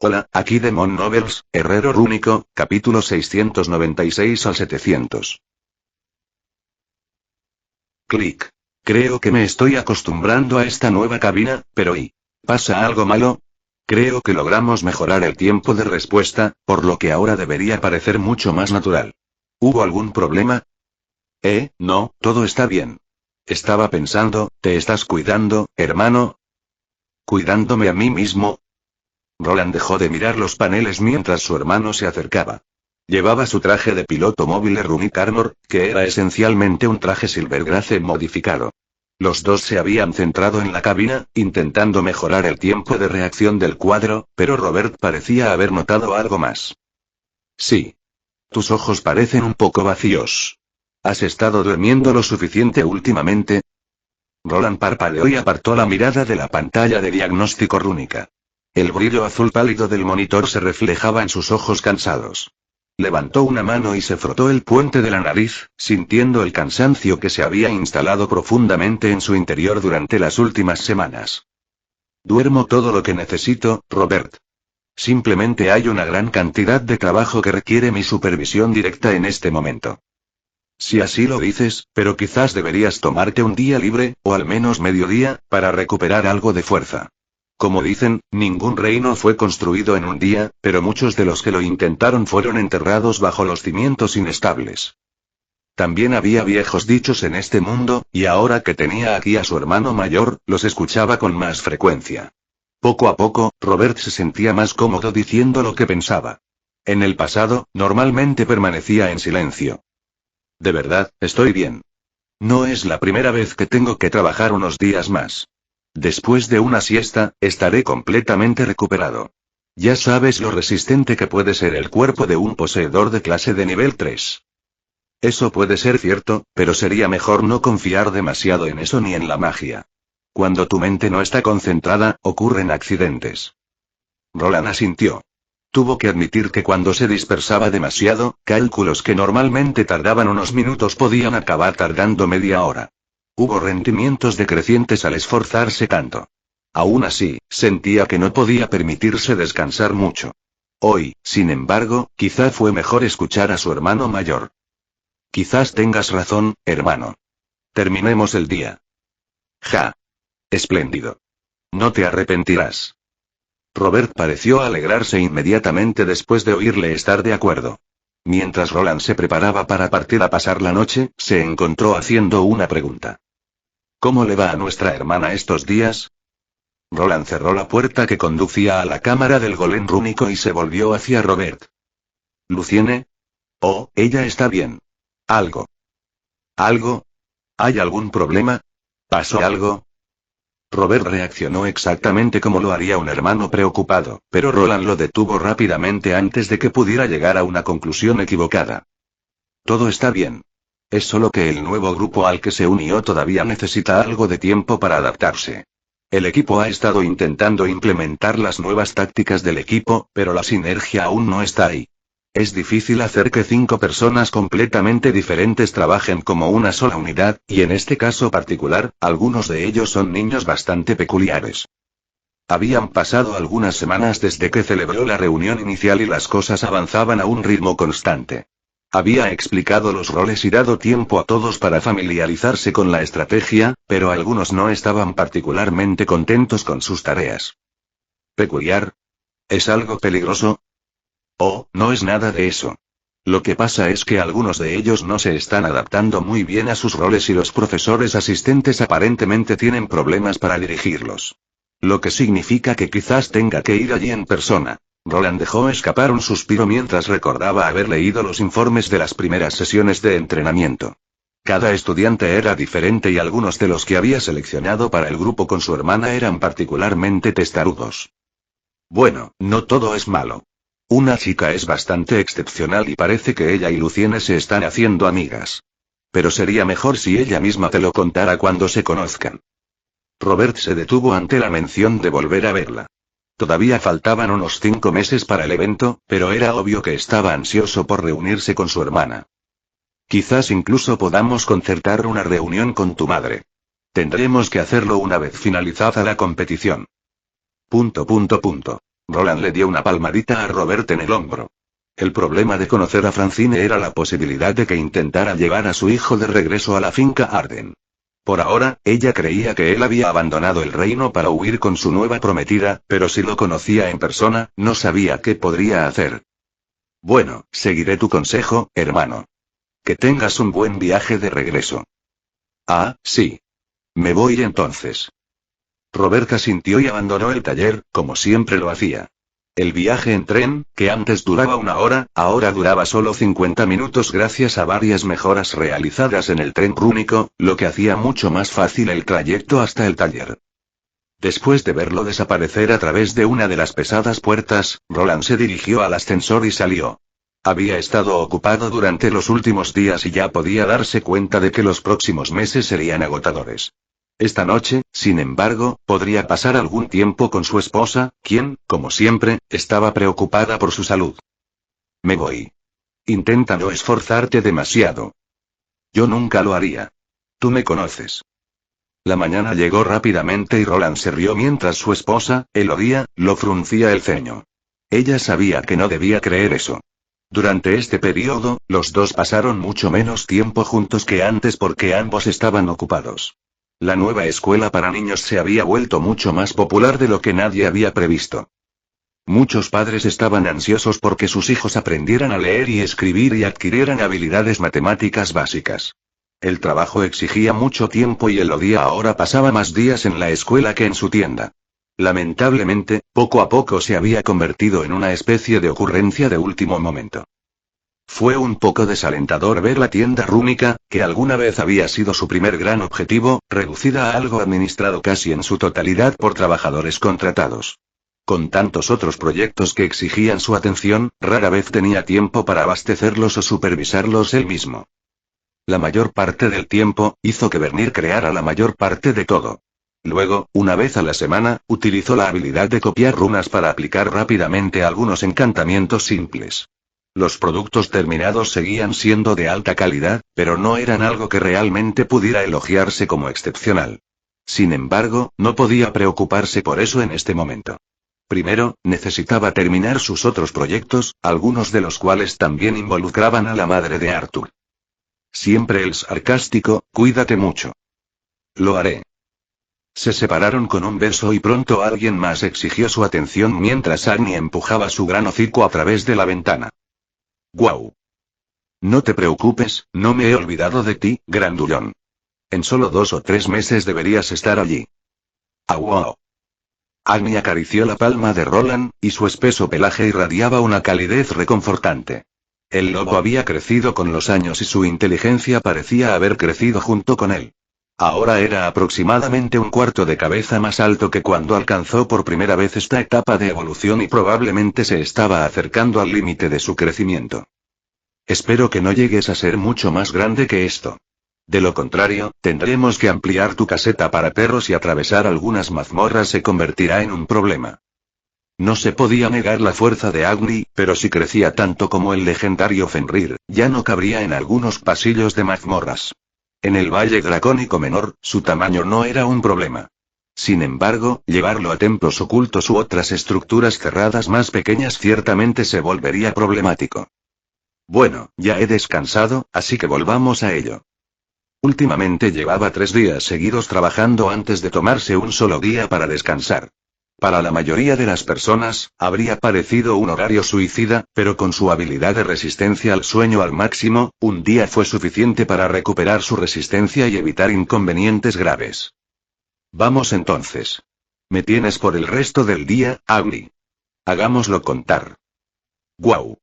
Hola, aquí Demon Novels, Herrero Rúnico, capítulo 696 al 700. Clic. Creo que me estoy acostumbrando a esta nueva cabina, pero ¿y pasa algo malo? Creo que logramos mejorar el tiempo de respuesta, por lo que ahora debería parecer mucho más natural. ¿Hubo algún problema? No, todo está bien. Estaba pensando, ¿te estás cuidando, hermano? ¿Cuidándome a mí mismo? Roland dejó de mirar los paneles mientras su hermano se acercaba. Llevaba su traje de piloto móvil Runic Armor, que era esencialmente un traje Silvergrace modificado. Los dos se habían centrado en la cabina, intentando mejorar el tiempo de reacción del cuadro, pero Robert parecía haber notado algo más. Sí. Tus ojos parecen un poco vacíos. ¿Has estado durmiendo lo suficiente últimamente? Roland parpadeó y apartó la mirada de la pantalla de diagnóstico rúnica. El brillo azul pálido del monitor se reflejaba en sus ojos cansados. Levantó una mano y se frotó el puente de la nariz, sintiendo el cansancio que se había instalado profundamente en su interior durante las últimas semanas. Duermo todo lo que necesito, Robert. Simplemente hay una gran cantidad de trabajo que requiere mi supervisión directa en este momento. Si así lo dices, pero quizás deberías tomarte un día libre, o al menos mediodía, para recuperar algo de fuerza. Como dicen, ningún reino fue construido en un día, pero muchos de los que lo intentaron fueron enterrados bajo los cimientos inestables. También había viejos dichos en este mundo, y ahora que tenía aquí a su hermano mayor, los escuchaba con más frecuencia. Poco a poco, Robert se sentía más cómodo diciendo lo que pensaba. En el pasado, normalmente permanecía en silencio. De verdad, estoy bien. No es la primera vez que tengo que trabajar unos días más. Después de una siesta, estaré completamente recuperado. Ya sabes lo resistente que puede ser el cuerpo de un poseedor de clase de nivel 3. Eso puede ser cierto, pero sería mejor no confiar demasiado en eso ni en la magia. Cuando tu mente no está concentrada, ocurren accidentes. Roland asintió. Tuvo que admitir que cuando se dispersaba demasiado, cálculos que normalmente tardaban unos minutos podían acabar tardando media hora. Hubo rendimientos decrecientes al esforzarse tanto. Aún así, sentía que no podía permitirse descansar mucho. Hoy, sin embargo, quizá fue mejor escuchar a su hermano mayor. Quizás tengas razón, hermano. Terminemos el día. Ja. Espléndido. No te arrepentirás. Robert pareció alegrarse inmediatamente después de oírle estar de acuerdo. Mientras Roland se preparaba para partir a pasar la noche, se encontró haciendo una pregunta. ¿Cómo le va a nuestra hermana estos días? Roland cerró la puerta que conducía a la cámara del golem rúnico y se volvió hacia Robert. ¿Luciene? Oh, ella está bien. ¿Algo? ¿Algo? ¿Hay algún problema? ¿Pasó algo? Robert reaccionó exactamente como lo haría un hermano preocupado, pero Roland lo detuvo rápidamente antes de que pudiera llegar a una conclusión equivocada. Todo está bien. Es solo que el nuevo grupo al que se unió todavía necesita algo de tiempo para adaptarse. El equipo ha estado intentando implementar las nuevas tácticas del equipo, pero la sinergia aún no está ahí. Es difícil hacer que 5 personas completamente diferentes trabajen como una sola unidad, y en este caso particular, algunos de ellos son niños bastante peculiares. Habían pasado algunas semanas desde que celebró la reunión inicial y las cosas avanzaban a un ritmo constante. Había explicado los roles y dado tiempo a todos para familiarizarse con la estrategia, pero algunos no estaban particularmente contentos con sus tareas. ¿Peculiar? ¿Es algo peligroso? Oh, no es nada de eso. Lo que pasa es que algunos de ellos no se están adaptando muy bien a sus roles y los profesores asistentes aparentemente tienen problemas para dirigirlos. Lo que significa que quizás tenga que ir allí en persona. Roland dejó escapar un suspiro mientras recordaba haber leído los informes de las primeras sesiones de entrenamiento. Cada estudiante era diferente y algunos de los que había seleccionado para el grupo con su hermana eran particularmente testarudos. Bueno, no todo es malo. Una chica es bastante excepcional y parece que ella y Luciene se están haciendo amigas. Pero sería mejor si ella misma te lo contara cuando se conozcan. Robert se detuvo ante la mención de volver a verla. Todavía faltaban unos 5 meses para el evento, pero era obvio que estaba ansioso por reunirse con su hermana. Quizás incluso podamos concertar una reunión con tu madre. Tendremos que hacerlo una vez finalizada la competición. Roland le dio una palmadita a Robert en el hombro. El problema de conocer a Francine era la posibilidad de que intentara llevar a su hijo de regreso a la finca Arden. Por ahora, ella creía que él había abandonado el reino para huir con su nueva prometida, pero si lo conocía en persona, no sabía qué podría hacer. Bueno, seguiré tu consejo, hermano. Que tengas un buen viaje de regreso. Ah, sí. Me voy entonces. Robert asintió y abandonó el taller, como siempre lo hacía. El viaje en tren, que antes duraba 1 hora, ahora duraba solo 50 minutos gracias a varias mejoras realizadas en el tren rúnico, lo que hacía mucho más fácil el trayecto hasta el taller. Después de verlo desaparecer a través de una de las pesadas puertas, Roland se dirigió al ascensor y salió. Había estado ocupado durante los últimos días y ya podía darse cuenta de que los próximos meses serían agotadores. Esta noche, sin embargo, podría pasar algún tiempo con su esposa, quien, como siempre, estaba preocupada por su salud. Me voy. Intenta no esforzarte demasiado. Yo nunca lo haría. Tú me conoces. La mañana llegó rápidamente y Roland se rió mientras su esposa, Elodie, lo fruncía el ceño. Ella sabía que no debía creer eso. Durante este periodo, los dos pasaron mucho menos tiempo juntos que antes porque ambos estaban ocupados. La nueva escuela para niños se había vuelto mucho más popular de lo que nadie había previsto. Muchos padres estaban ansiosos porque sus hijos aprendieran a leer y escribir y adquirieran habilidades matemáticas básicas. El trabajo exigía mucho tiempo y Elodie ahora pasaba más días en la escuela que en su tienda. Lamentablemente, poco a poco se había convertido en una especie de ocurrencia de último momento. Fue un poco desalentador ver la tienda rúnica, que alguna vez había sido su primer gran objetivo, reducida a algo administrado casi en su totalidad por trabajadores contratados. Con tantos otros proyectos que exigían su atención, rara vez tenía tiempo para abastecerlos o supervisarlos él mismo. La mayor parte del tiempo, hizo que Vernier creara la mayor parte de todo. Luego, una vez a la semana, utilizó la habilidad de copiar runas para aplicar rápidamente algunos encantamientos simples. Los productos terminados seguían siendo de alta calidad, pero no eran algo que realmente pudiera elogiarse como excepcional. Sin embargo, no podía preocuparse por eso en este momento. Primero, necesitaba terminar sus otros proyectos, algunos de los cuales también involucraban a la madre de Arthur. Siempre el sarcástico, cuídate mucho. Lo haré. Se separaron con un beso y pronto alguien más exigió su atención mientras Agni empujaba su gran hocico a través de la ventana. ¡Guau! No te preocupes, no me he olvidado de ti, grandullón. En solo 2 o 3 meses deberías estar allí. ¡Au! Agni acarició la palma de Roland, y su espeso pelaje irradiaba una calidez reconfortante. El lobo había crecido con los años y su inteligencia parecía haber crecido junto con él. Ahora era aproximadamente un cuarto de cabeza más alto que cuando alcanzó por primera vez esta etapa de evolución y probablemente se estaba acercando al límite de su crecimiento. Espero que no llegues a ser mucho más grande que esto. De lo contrario, tendremos que ampliar tu caseta para perros y atravesar algunas mazmorras se convertirá en un problema. No se podía negar la fuerza de Agni, pero si crecía tanto como el legendario Fenrir, ya no cabría en algunos pasillos de mazmorras. En el Valle Dracónico Menor, su tamaño no era un problema. Sin embargo, llevarlo a templos ocultos u otras estructuras cerradas más pequeñas ciertamente se volvería problemático. Bueno, ya he descansado, así que volvamos a ello. Últimamente llevaba 3 días seguidos trabajando antes de tomarse un solo día para descansar. Para la mayoría de las personas, habría parecido un horario suicida, pero con su habilidad de resistencia al sueño al máximo, un día fue suficiente para recuperar su resistencia y evitar inconvenientes graves. Vamos entonces. Me tienes por el resto del día, Agni. Hagámoslo contar. ¡Guau!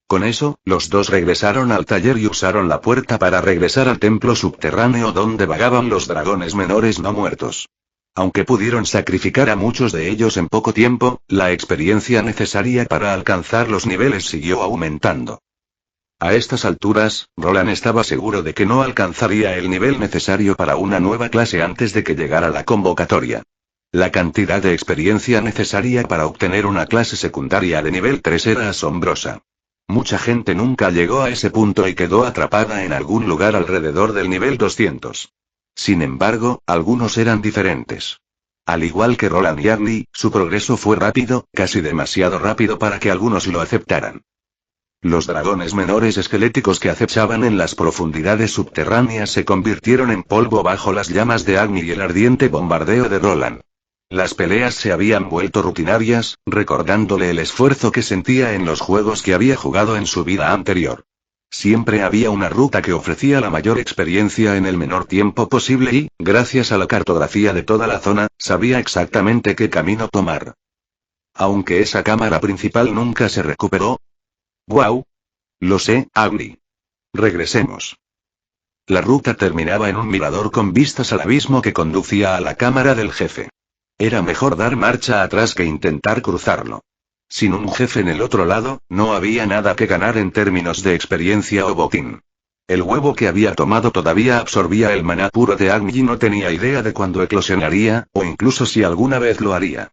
Con eso, los dos regresaron al taller y usaron la puerta para regresar al templo subterráneo donde vagaban los dragones menores no muertos. Aunque pudieron sacrificar a muchos de ellos en poco tiempo, la experiencia necesaria para alcanzar los niveles siguió aumentando. A estas alturas, Roland estaba seguro de que no alcanzaría el nivel necesario para una nueva clase antes de que llegara la convocatoria. La cantidad de experiencia necesaria para obtener una clase secundaria de nivel 3 era asombrosa. Mucha gente nunca llegó a ese punto y quedó atrapada en algún lugar alrededor del nivel 200. Sin embargo, algunos eran diferentes. Al igual que Roland y Agni, su progreso fue rápido, casi demasiado rápido para que algunos lo aceptaran. Los dragones menores esqueléticos que acechaban en las profundidades subterráneas se convirtieron en polvo bajo las llamas de Agni y el ardiente bombardeo de Roland. Las peleas se habían vuelto rutinarias, recordándole el esfuerzo que sentía en los juegos que había jugado en su vida anterior. Siempre había una ruta que ofrecía la mayor experiencia en el menor tiempo posible y, gracias a la cartografía de toda la zona, sabía exactamente qué camino tomar. Aunque esa cámara principal nunca se recuperó. ¡Guau! Lo sé, Agni. Regresemos. La ruta terminaba en un mirador con vistas al abismo que conducía a la cámara del jefe. Era mejor dar marcha atrás que intentar cruzarlo. Sin un jefe en el otro lado, no había nada que ganar en términos de experiencia o botín. El huevo que había tomado todavía absorbía el maná puro de Agni y no tenía idea de cuándo eclosionaría, o incluso si alguna vez lo haría.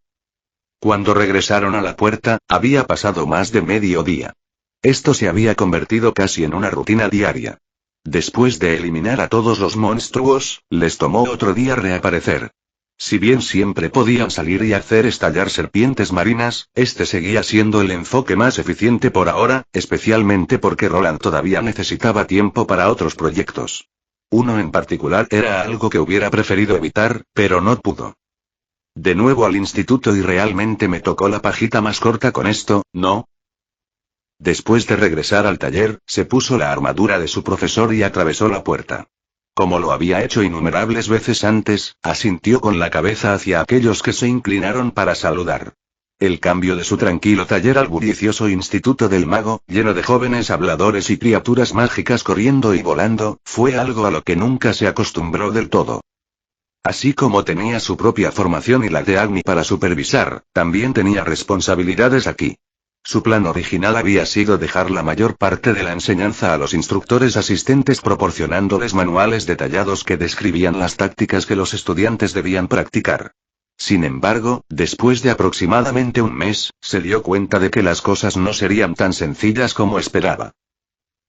Cuando regresaron a la puerta, había pasado más de medio día. Esto se había convertido casi en una rutina diaria. Después de eliminar a todos los monstruos, les tomó otro día reaparecer. Si bien siempre podían salir y hacer estallar serpientes marinas, este seguía siendo el enfoque más eficiente por ahora, especialmente porque Roland todavía necesitaba tiempo para otros proyectos. Uno en particular era algo que hubiera preferido evitar, pero no pudo. De nuevo al instituto y realmente me tocó la pajita más corta con esto, ¿no? Después de regresar al taller, se puso la armadura de su profesor y atravesó la puerta. Como lo había hecho innumerables veces antes, asintió con la cabeza hacia aquellos que se inclinaron para saludar. El cambio de su tranquilo taller al bullicioso instituto del mago, lleno de jóvenes habladores y criaturas mágicas corriendo y volando, fue algo a lo que nunca se acostumbró del todo. Así como tenía su propia formación y la de Agni para supervisar, también tenía responsabilidades aquí. Su plan original había sido dejar la mayor parte de la enseñanza a los instructores asistentes proporcionándoles manuales detallados que describían las tácticas que los estudiantes debían practicar. Sin embargo, después de aproximadamente un mes, se dio cuenta de que las cosas no serían tan sencillas como esperaba.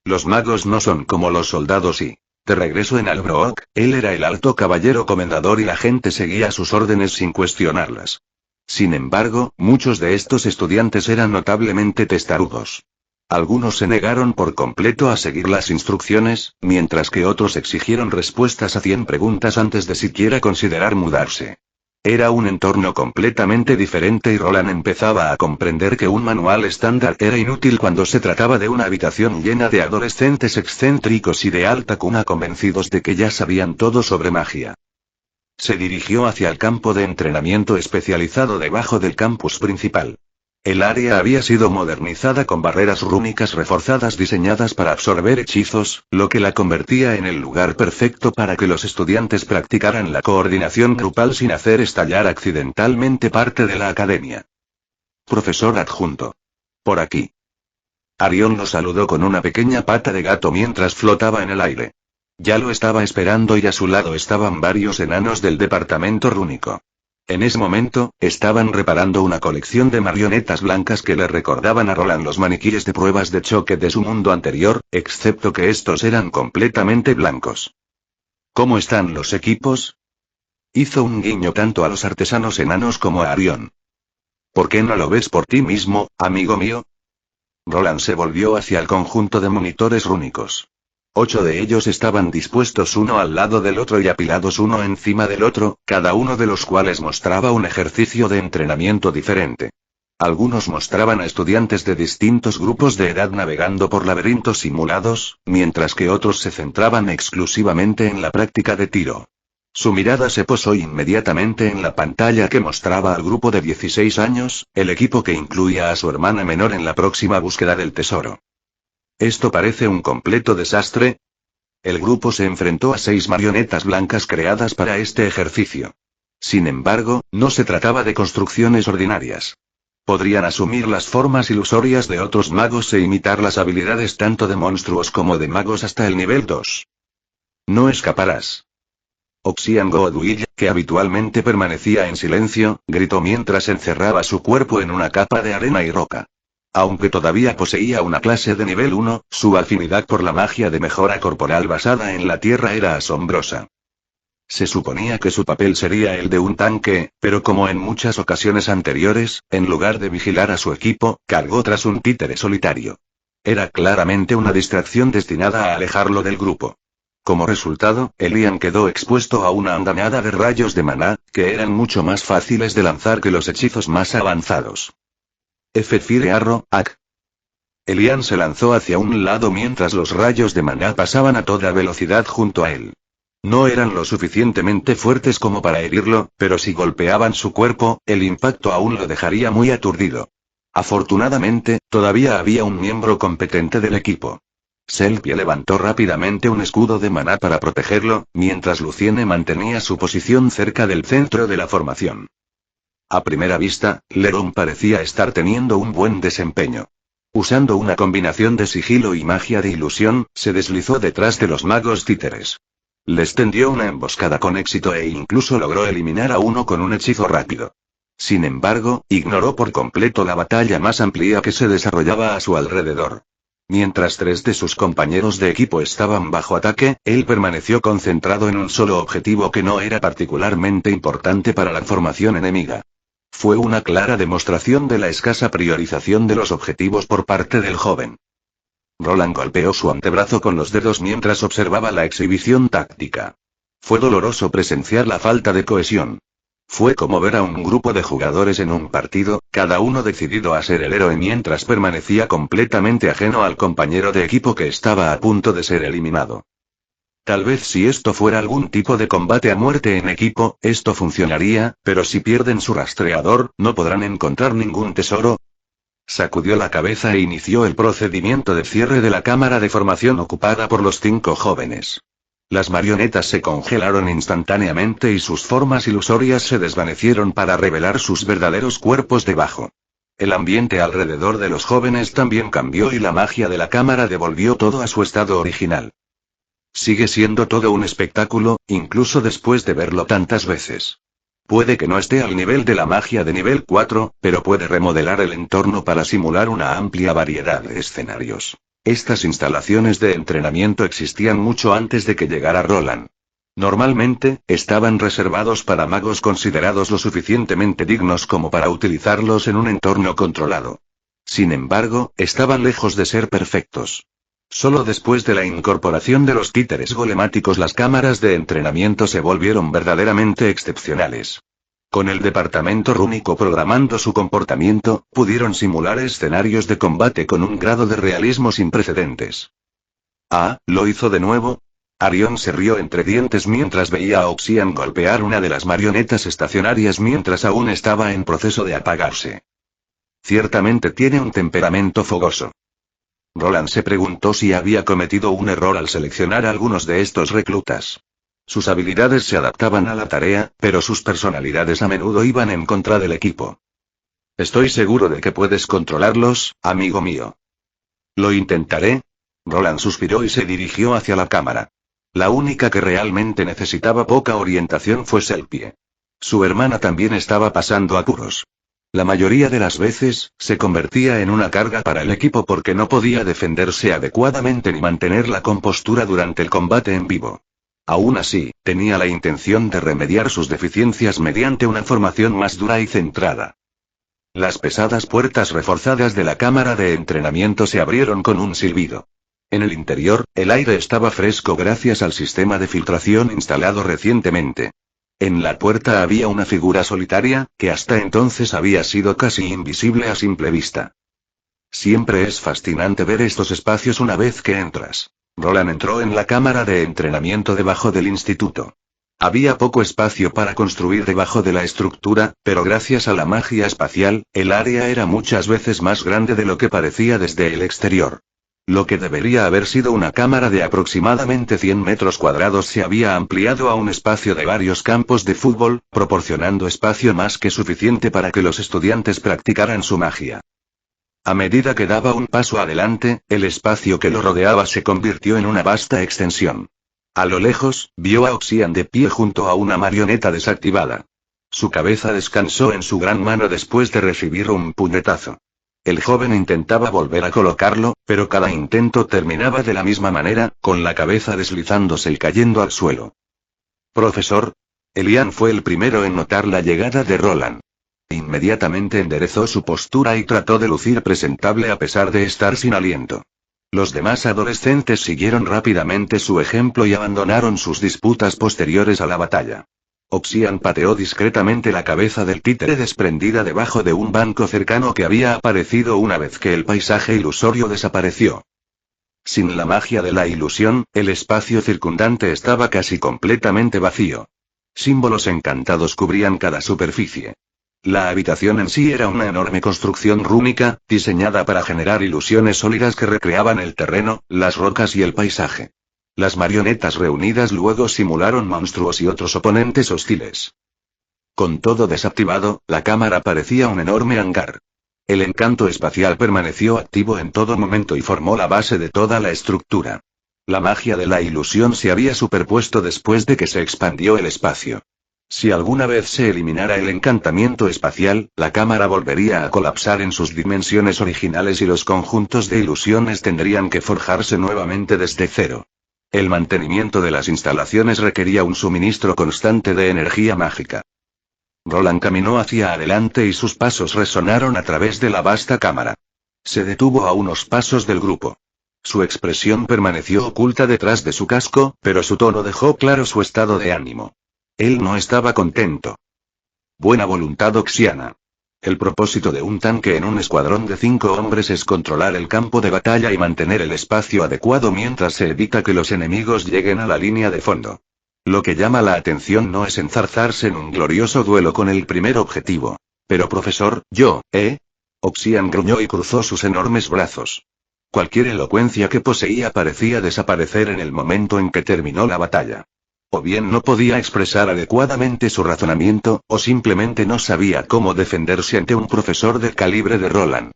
Los magos no son como los soldados y... De regreso en Albrook, él era el alto caballero comendador y la gente seguía sus órdenes sin cuestionarlas. Sin embargo, muchos de estos estudiantes eran notablemente testarudos. Algunos se negaron por completo a seguir las instrucciones, mientras que otros exigieron respuestas a 100 preguntas antes de siquiera considerar mudarse. Era un entorno completamente diferente y Roland empezaba a comprender que un manual estándar era inútil cuando se trataba de una habitación llena de adolescentes excéntricos y de alta cuna convencidos de que ya sabían todo sobre magia. Se dirigió hacia el campo de entrenamiento especializado debajo del campus principal. El área había sido modernizada con barreras rúnicas reforzadas diseñadas para absorber hechizos, lo que la convertía en el lugar perfecto para que los estudiantes practicaran la coordinación grupal sin hacer estallar accidentalmente parte de la academia. Profesor adjunto. Por aquí. Arión lo saludó con una pequeña pata de gato mientras flotaba en el aire. Ya lo estaba esperando y a su lado estaban varios enanos del departamento rúnico. En ese momento, estaban reparando una colección de marionetas blancas que le recordaban a Roland los maniquíes de pruebas de choque de su mundo anterior, excepto que estos eran completamente blancos. ¿Cómo están los equipos? Hizo un guiño tanto a los artesanos enanos como a Arión. ¿Por qué no lo ves por ti mismo, amigo mío? Roland se volvió hacia el conjunto de monitores rúnicos. 8 de ellos estaban dispuestos uno al lado del otro y apilados uno encima del otro, cada uno de los cuales mostraba un ejercicio de entrenamiento diferente. Algunos mostraban a estudiantes de distintos grupos de edad navegando por laberintos simulados, mientras que otros se centraban exclusivamente en la práctica de tiro. Su mirada se posó inmediatamente en la pantalla que mostraba al grupo de 16 años, el equipo que incluía a su hermana menor en la próxima búsqueda del tesoro. ¿Esto parece un completo desastre? El grupo se enfrentó a 6 marionetas blancas creadas para este ejercicio. Sin embargo, no se trataba de construcciones ordinarias. Podrían asumir las formas ilusorias de otros magos e imitar las habilidades tanto de monstruos como de magos hasta el nivel 2. No escaparás. Oxian Godwin, que habitualmente permanecía en silencio, gritó mientras encerraba su cuerpo en una capa de arena y roca. Aunque todavía poseía una clase de nivel 1, su afinidad por la magia de mejora corporal basada en la tierra era asombrosa. Se suponía que su papel sería el de un tanque, pero como en muchas ocasiones anteriores, en lugar de vigilar a su equipo, cargó tras un títere solitario. Era claramente una distracción destinada a alejarlo del grupo. Como resultado, Elian quedó expuesto a una andanada de rayos de maná, que eran mucho más fáciles de lanzar que los hechizos más avanzados. Fire Arrow, Ak. Elian se lanzó hacia un lado mientras los rayos de maná pasaban a toda velocidad junto a él. No eran lo suficientemente fuertes como para herirlo, pero si golpeaban su cuerpo, el impacto aún lo dejaría muy aturdido. Afortunadamente, todavía había un miembro competente del equipo. Selpie levantó rápidamente un escudo de maná para protegerlo, mientras Luciene mantenía su posición cerca del centro de la formación. A primera vista, Leron parecía estar teniendo un buen desempeño. Usando una combinación de sigilo y magia de ilusión, se deslizó detrás de los magos títeres. Les tendió una emboscada con éxito e incluso logró eliminar a uno con un hechizo rápido. Sin embargo, ignoró por completo la batalla más amplia que se desarrollaba a su alrededor. Mientras 3 de sus compañeros de equipo estaban bajo ataque, él permaneció concentrado en un solo objetivo que no era particularmente importante para la formación enemiga. Fue una clara demostración de la escasa priorización de los objetivos por parte del joven. Roland golpeó su antebrazo con los dedos mientras observaba la exhibición táctica. Fue doloroso presenciar la falta de cohesión. Fue como ver a un grupo de jugadores en un partido, cada uno decidido a ser el héroe mientras permanecía completamente ajeno al compañero de equipo que estaba a punto de ser eliminado. Tal vez si esto fuera algún tipo de combate a muerte en equipo, esto funcionaría, pero si pierden su rastreador, ¿no podrán encontrar ningún tesoro? Sacudió la cabeza e inició el procedimiento de cierre de la cámara de formación ocupada por los 5 jóvenes. Las marionetas se congelaron instantáneamente y sus formas ilusorias se desvanecieron para revelar sus verdaderos cuerpos debajo. El ambiente alrededor de los jóvenes también cambió y la magia de la cámara devolvió todo a su estado original. Sigue siendo todo un espectáculo, incluso después de verlo tantas veces. Puede que no esté al nivel de la magia de nivel 4, pero puede remodelar el entorno para simular una amplia variedad de escenarios. Estas instalaciones de entrenamiento existían mucho antes de que llegara Roland. Normalmente, estaban reservados para magos considerados lo suficientemente dignos como para utilizarlos en un entorno controlado. Sin embargo, estaban lejos de ser perfectos. Solo después de la incorporación de los títeres golemáticos las cámaras de entrenamiento se volvieron verdaderamente excepcionales. Con el departamento rúnico programando su comportamiento, pudieron simular escenarios de combate con un grado de realismo sin precedentes. Ah, ¿lo hizo de nuevo? Arión se rió entre dientes mientras veía a Oxian golpear una de las marionetas estacionarias mientras aún estaba en proceso de apagarse. Ciertamente tiene un temperamento fogoso. Roland se preguntó si había cometido un error al seleccionar a algunos de estos reclutas. Sus habilidades se adaptaban a la tarea, pero sus personalidades a menudo iban en contra del equipo. Estoy seguro de que puedes controlarlos, amigo mío. Lo intentaré. Roland suspiró y se dirigió hacia la cámara. La única que realmente necesitaba poca orientación fue Selpie. Su hermana también estaba pasando apuros. La mayoría de las veces, se convertía en una carga para el equipo porque no podía defenderse adecuadamente ni mantener la compostura durante el combate en vivo. Aún así, tenía la intención de remediar sus deficiencias mediante una formación más dura y centrada. Las pesadas puertas reforzadas de la cámara de entrenamiento se abrieron con un silbido. En el interior, el aire estaba fresco gracias al sistema de filtración instalado recientemente. En la puerta había una figura solitaria, que hasta entonces había sido casi invisible a simple vista. Siempre es fascinante ver estos espacios una vez que entras. Roland entró en la cámara de entrenamiento debajo del instituto. Había poco espacio para construir debajo de la estructura, pero gracias a la magia espacial, el área era muchas veces más grande de lo que parecía desde el exterior. Lo que debería haber sido una cámara de aproximadamente 100 metros cuadrados se había ampliado a un espacio de varios campos de fútbol, proporcionando espacio más que suficiente para que los estudiantes practicaran su magia. A medida que daba un paso adelante, el espacio que lo rodeaba se convirtió en una vasta extensión. A lo lejos, vio a Oxian de pie junto a una marioneta desactivada. Su cabeza descansó en su gran mano después de recibir un puñetazo. El joven intentaba volver a colocarlo, pero cada intento terminaba de la misma manera, con la cabeza deslizándose y cayendo al suelo. Profesor. Elian fue el primero en notar la llegada de Roland. Inmediatamente enderezó su postura y trató de lucir presentable a pesar de estar sin aliento. Los demás adolescentes siguieron rápidamente su ejemplo y abandonaron sus disputas posteriores a la batalla. Oxian pateó discretamente la cabeza del títere desprendida debajo de un banco cercano que había aparecido una vez que el paisaje ilusorio desapareció. Sin la magia de la ilusión, el espacio circundante estaba casi completamente vacío. Símbolos encantados cubrían cada superficie. La habitación en sí era una enorme construcción rúnica, diseñada para generar ilusiones sólidas que recreaban el terreno, las rocas y el paisaje. Las marionetas reunidas luego simularon monstruos y otros oponentes hostiles. Con todo desactivado, la cámara parecía un enorme hangar. El encanto espacial permaneció activo en todo momento y formó la base de toda la estructura. La magia de la ilusión se había superpuesto después de que se expandió el espacio. Si alguna vez se eliminara el encantamiento espacial, la cámara volvería a colapsar en sus dimensiones originales y los conjuntos de ilusiones tendrían que forjarse nuevamente desde cero. El mantenimiento de las instalaciones requería un suministro constante de energía mágica. Roland caminó hacia adelante y sus pasos resonaron a través de la vasta cámara. Se detuvo a unos pasos del grupo. Su expresión permaneció oculta detrás de su casco, pero su tono dejó claro su estado de ánimo. Él no estaba contento. Buena voluntad oxiana. El propósito de un tanque en un escuadrón de 5 hombres es controlar el campo de batalla y mantener el espacio adecuado mientras se evita que los enemigos lleguen a la línea de fondo. Lo que llama la atención no es enzarzarse en un glorioso duelo con el primer objetivo. Pero profesor, Oxian gruñó y cruzó sus enormes brazos. Cualquier elocuencia que poseía parecía desaparecer en el momento en que terminó la batalla. O bien no podía expresar adecuadamente su razonamiento, o simplemente no sabía cómo defenderse ante un profesor del calibre de Roland.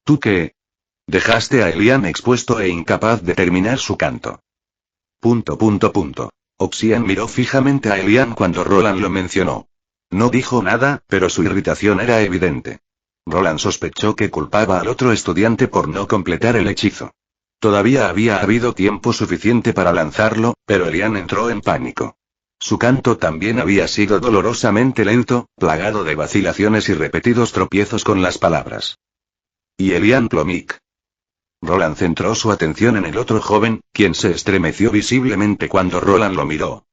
¿Tú qué? Dejaste a Elian expuesto e incapaz de terminar su canto. Oxian miró fijamente a Elian cuando Roland lo mencionó. No dijo nada, pero su irritación era evidente. Roland sospechó que culpaba al otro estudiante por no completar el hechizo. Todavía había habido tiempo suficiente para lanzarlo, pero Elian entró en pánico. Su canto también había sido dolorosamente lento, plagado de vacilaciones y repetidos tropiezos con las palabras. ¿Y Elian Plomik? Roland centró su atención en el otro joven, quien se estremeció visiblemente cuando Roland lo miró.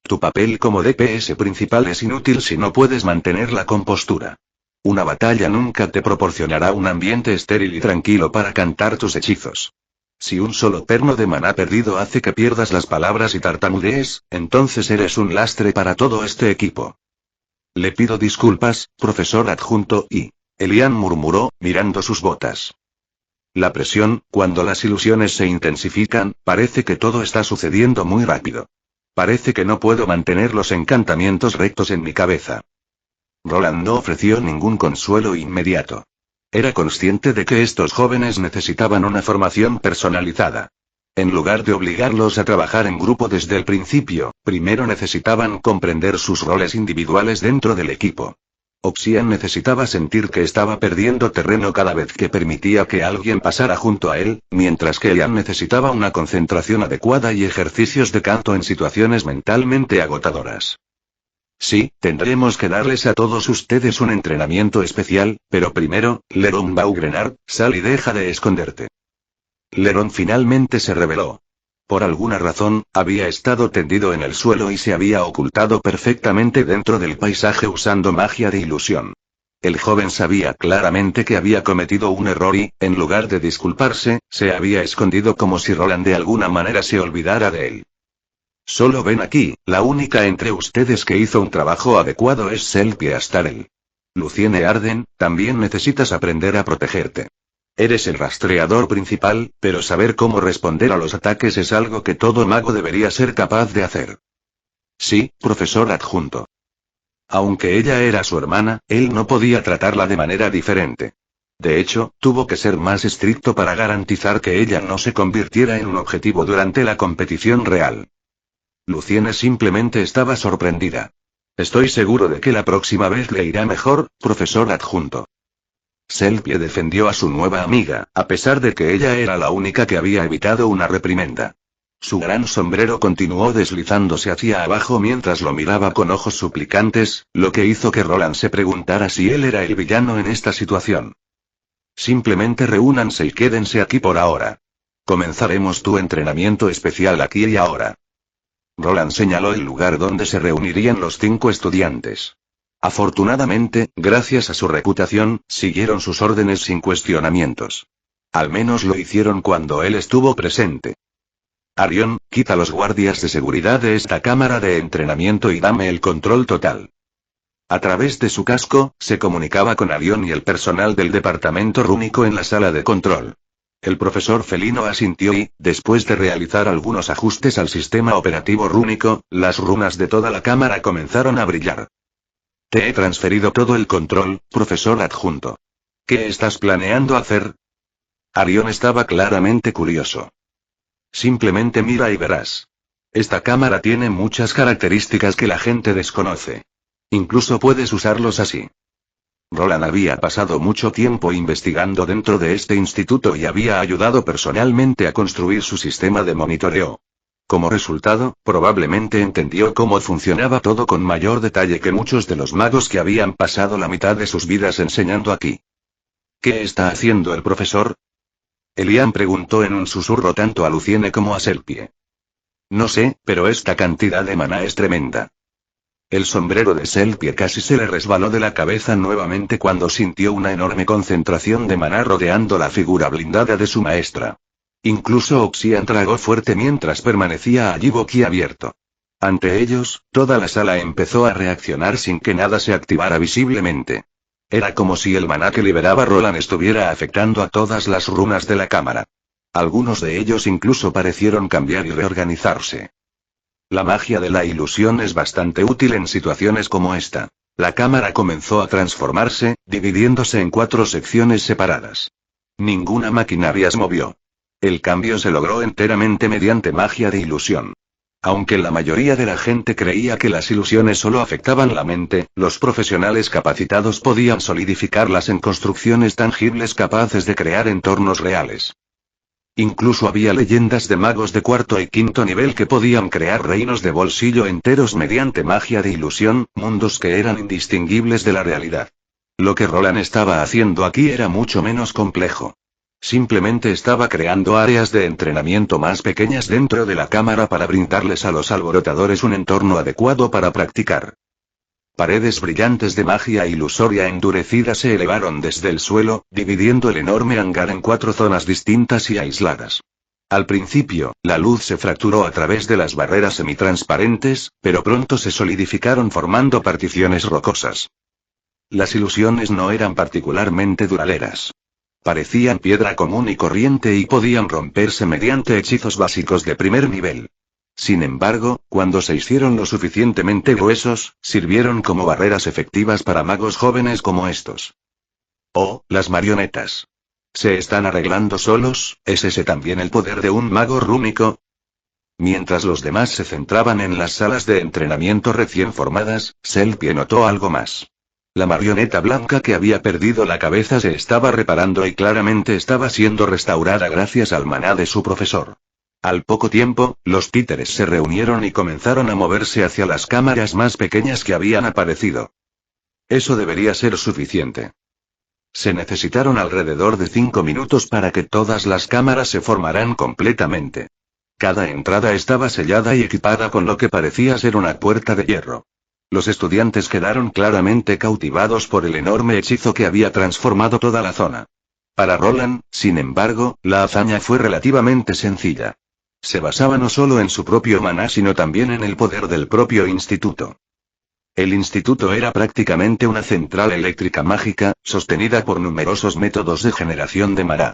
Tu papel como DPS principal es inútil si no puedes mantener la compostura. Una batalla nunca te proporcionará un ambiente estéril y tranquilo para cantar tus hechizos. Si un solo perno de maná perdido hace que pierdas las palabras y tartamudees, entonces eres un lastre para todo este equipo. Le pido disculpas, profesor adjunto Elian murmuró, mirando sus botas. La presión, cuando las ilusiones se intensifican, parece que todo está sucediendo muy rápido. Parece que no puedo mantener los encantamientos rectos en mi cabeza. Roland no ofreció ningún consuelo inmediato. Era consciente de que estos jóvenes necesitaban una formación personalizada. En lugar de obligarlos a trabajar en grupo desde el principio, primero necesitaban comprender sus roles individuales dentro del equipo. Oxian necesitaba sentir que estaba perdiendo terreno cada vez que permitía que alguien pasara junto a él, mientras que Elian necesitaba una concentración adecuada y ejercicios de canto en situaciones mentalmente agotadoras. Sí, tendremos que darles a todos ustedes un entrenamiento especial, pero primero, Leron Vaugrenard, sal y deja de esconderte. Leron finalmente se reveló. Por alguna razón, había estado tendido en el suelo y se había ocultado perfectamente dentro del paisaje usando magia de ilusión. El joven sabía claramente que había cometido un error y, en lugar de disculparse, se había escondido como si Roland de alguna manera se olvidara de él. Solo ven aquí, la única entre ustedes que hizo un trabajo adecuado es Selkie Astarel. Luciene Arden, también necesitas aprender a protegerte. Eres el rastreador principal, pero saber cómo responder a los ataques es algo que todo mago debería ser capaz de hacer. Sí, profesor adjunto. Aunque ella era su hermana, él no podía tratarla de manera diferente. De hecho, tuvo que ser más estricto para garantizar que ella no se convirtiera en un objetivo durante la competición real. Luciene simplemente estaba sorprendida. Estoy seguro de que la próxima vez le irá mejor, profesor adjunto. Selkie defendió a su nueva amiga, a pesar de que ella era la única que había evitado una reprimenda. Su gran sombrero continuó deslizándose hacia abajo mientras lo miraba con ojos suplicantes, lo que hizo que Roland se preguntara si él era el villano en esta situación. Simplemente reúnanse y quédense aquí por ahora. Comenzaremos tu entrenamiento especial aquí y ahora. Roland señaló el lugar donde se reunirían los 5 estudiantes. Afortunadamente, gracias a su reputación, siguieron sus órdenes sin cuestionamientos. Al menos lo hicieron cuando él estuvo presente. Arión, quita los guardias de seguridad de esta cámara de entrenamiento y dame el control total. A través de su casco, se comunicaba con Arión y el personal del departamento rúnico en la sala de control. El profesor Felino asintió y, después de realizar algunos ajustes al sistema operativo rúnico, las runas de toda la cámara comenzaron a brillar. Te he transferido todo el control, profesor adjunto. ¿Qué estás planeando hacer? Arión estaba claramente curioso. Simplemente mira y verás. Esta cámara tiene muchas características que la gente desconoce. Incluso puedes usarlos así. Roland había pasado mucho tiempo investigando dentro de este instituto y había ayudado personalmente a construir su sistema de monitoreo. Como resultado, probablemente entendió cómo funcionaba todo con mayor detalle que muchos de los magos que habían pasado la mitad de sus vidas enseñando aquí. ¿Qué está haciendo el profesor? Elian preguntó en un susurro tanto a Luciene como a Selpie. No sé, pero esta cantidad de maná es tremenda. El sombrero de Selpie casi se le resbaló de la cabeza nuevamente cuando sintió una enorme concentración de maná rodeando la figura blindada de su maestra. Incluso Oxian tragó fuerte mientras permanecía allí boquiabierto. Ante ellos, toda la sala empezó a reaccionar sin que nada se activara visiblemente. Era como si el maná que liberaba Roland estuviera afectando a todas las runas de la cámara. Algunos de ellos incluso parecieron cambiar y reorganizarse. La magia de la ilusión es bastante útil en situaciones como esta. La cámara comenzó a transformarse, dividiéndose en 4 secciones separadas. Ninguna maquinaria se movió. El cambio se logró enteramente mediante magia de ilusión. Aunque la mayoría de la gente creía que las ilusiones solo afectaban la mente, los profesionales capacitados podían solidificarlas en construcciones tangibles capaces de crear entornos reales. Incluso había leyendas de magos de 4º y 5º nivel que podían crear reinos de bolsillo enteros mediante magia de ilusión, mundos que eran indistinguibles de la realidad. Lo que Roland estaba haciendo aquí era mucho menos complejo. Simplemente estaba creando áreas de entrenamiento más pequeñas dentro de la cámara para brindarles a los alborotadores un entorno adecuado para practicar. Paredes brillantes de magia ilusoria endurecida se elevaron desde el suelo, dividiendo el enorme hangar en 4 zonas distintas y aisladas. Al principio, la luz se fracturó a través de las barreras semitransparentes, pero pronto se solidificaron formando particiones rocosas. Las ilusiones no eran particularmente duraderas. Parecían piedra común y corriente y podían romperse mediante hechizos básicos de primer nivel. Sin embargo, cuando se hicieron lo suficientemente gruesos, sirvieron como barreras efectivas para magos jóvenes como estos. Oh, las marionetas. ¿Se están arreglando solos? ¿Es ese también el poder de un mago rúnico? Mientras los demás se centraban en las salas de entrenamiento recién formadas, Selpie notó algo más. La marioneta blanca que había perdido la cabeza se estaba reparando y claramente estaba siendo restaurada gracias al maná de su profesor. Al poco tiempo, los títeres se reunieron y comenzaron a moverse hacia las cámaras más pequeñas que habían aparecido. Eso debería ser suficiente. Se necesitaron alrededor de 5 minutos para que todas las cámaras se formaran completamente. Cada entrada estaba sellada y equipada con lo que parecía ser una puerta de hierro. Los estudiantes quedaron claramente cautivados por el enorme hechizo que había transformado toda la zona. Para Roland, sin embargo, la hazaña fue relativamente sencilla. Se basaba no solo en su propio maná sino también en el poder del propio instituto. El instituto era prácticamente una central eléctrica mágica, sostenida por numerosos métodos de generación de maná.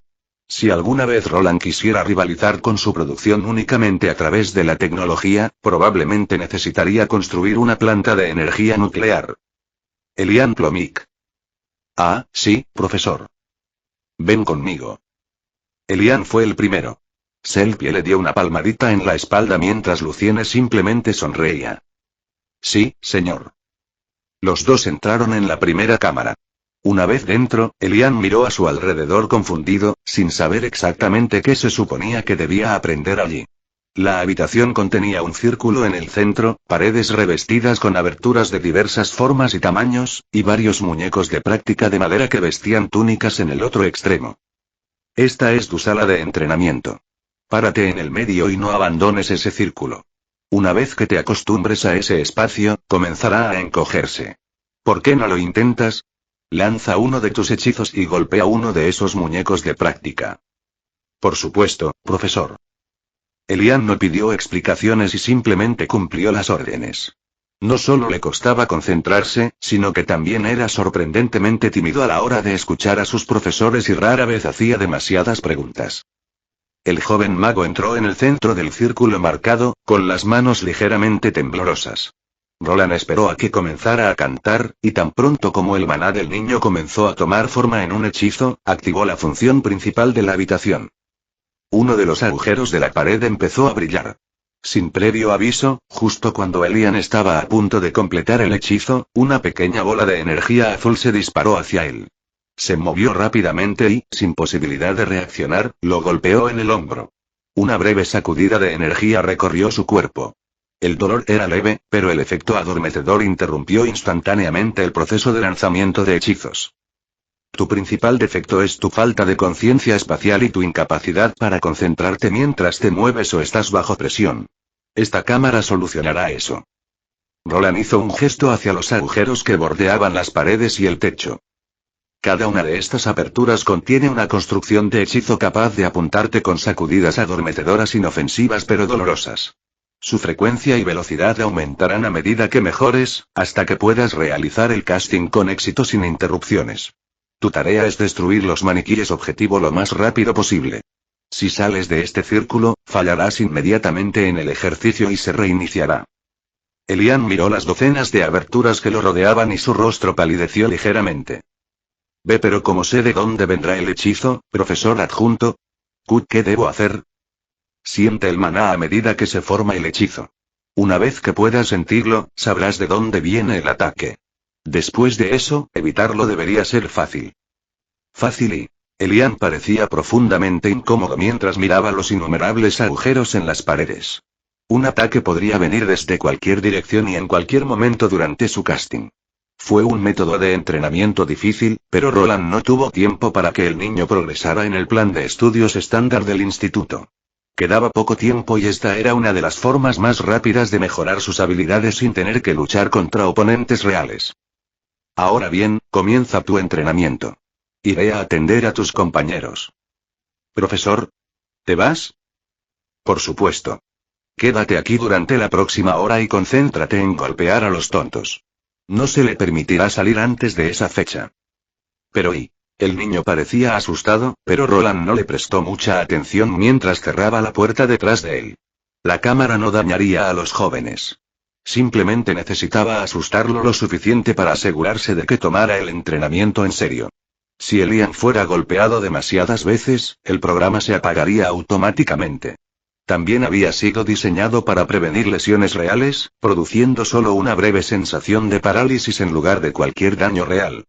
Si alguna vez Roland quisiera rivalizar con su producción únicamente a través de la tecnología, probablemente necesitaría construir una planta de energía nuclear. Elian Plomik. Ah, sí, profesor. Ven conmigo. Elian fue el primero. Selpie le dio una palmadita en la espalda mientras Luciene simplemente sonreía. Sí, señor. Los dos entraron en la primera cámara. Una vez dentro, Elian miró a su alrededor confundido, sin saber exactamente qué se suponía que debía aprender allí. La habitación contenía un círculo en el centro, paredes revestidas con aberturas de diversas formas y tamaños, y varios muñecos de práctica de madera que vestían túnicas en el otro extremo. Esta es tu sala de entrenamiento. Párate en el medio y no abandones ese círculo. Una vez que te acostumbres a ese espacio, comenzará a encogerse. ¿Por qué no lo intentas? Lanza uno de tus hechizos y golpea uno de esos muñecos de práctica. Por supuesto, profesor. Elian no pidió explicaciones y simplemente cumplió las órdenes. No solo le costaba concentrarse, sino que también era sorprendentemente tímido a la hora de escuchar a sus profesores y rara vez hacía demasiadas preguntas. El joven mago entró en el centro del círculo marcado, con las manos ligeramente temblorosas. Roland esperó a que comenzara a cantar, y tan pronto como el maná del niño comenzó a tomar forma en un hechizo, activó la función principal de la habitación. Uno de los agujeros de la pared empezó a brillar. Sin previo aviso, justo cuando Elian estaba a punto de completar el hechizo, una pequeña bola de energía azul se disparó hacia él. Se movió rápidamente y, sin posibilidad de reaccionar, lo golpeó en el hombro. Una breve sacudida de energía recorrió su cuerpo. El dolor era leve, pero el efecto adormecedor interrumpió instantáneamente el proceso de lanzamiento de hechizos. Tu principal defecto es tu falta de conciencia espacial y tu incapacidad para concentrarte mientras te mueves o estás bajo presión. Esta cámara solucionará eso. Roland hizo un gesto hacia los agujeros que bordeaban las paredes y el techo. Cada una de estas aperturas contiene una construcción de hechizo capaz de apuntarte con sacudidas adormecedoras inofensivas pero dolorosas. Su frecuencia y velocidad aumentarán a medida que mejores, hasta que puedas realizar el casting con éxito sin interrupciones. Tu tarea es destruir los maniquíes objetivo lo más rápido posible. Si sales de este círculo, fallarás inmediatamente en el ejercicio y se reiniciará. Elian miró las docenas de aberturas que lo rodeaban y su rostro palideció ligeramente. Ve, pero ¿cómo sé de dónde vendrá el hechizo, profesor adjunto? ¿Qué debo hacer? Siente el maná a medida que se forma el hechizo. Una vez que puedas sentirlo, sabrás de dónde viene el ataque. Después de eso, evitarlo debería ser fácil. Fácil y... Elian parecía profundamente incómodo mientras miraba los innumerables agujeros en las paredes. Un ataque podría venir desde cualquier dirección y en cualquier momento durante su casting. Fue un método de entrenamiento difícil, pero Roland no tuvo tiempo para que el niño progresara en el plan de estudios estándar del instituto. Quedaba poco tiempo y esta era una de las formas más rápidas de mejorar sus habilidades sin tener que luchar contra oponentes reales. Ahora bien, comienza tu entrenamiento. Iré a atender a tus compañeros. Profesor, ¿te vas? Por supuesto. Quédate aquí durante la próxima hora y concéntrate en golpear a los tontos. No se le permitirá salir antes de esa fecha. Pero el niño parecía asustado, pero Roland no le prestó mucha atención mientras cerraba la puerta detrás de él. La cámara no dañaría a los jóvenes. Simplemente necesitaba asustarlo lo suficiente para asegurarse de que tomara el entrenamiento en serio. Si Elian fuera golpeado demasiadas veces, el programa se apagaría automáticamente. También había sido diseñado para prevenir lesiones reales, produciendo solo una breve sensación de parálisis en lugar de cualquier daño real.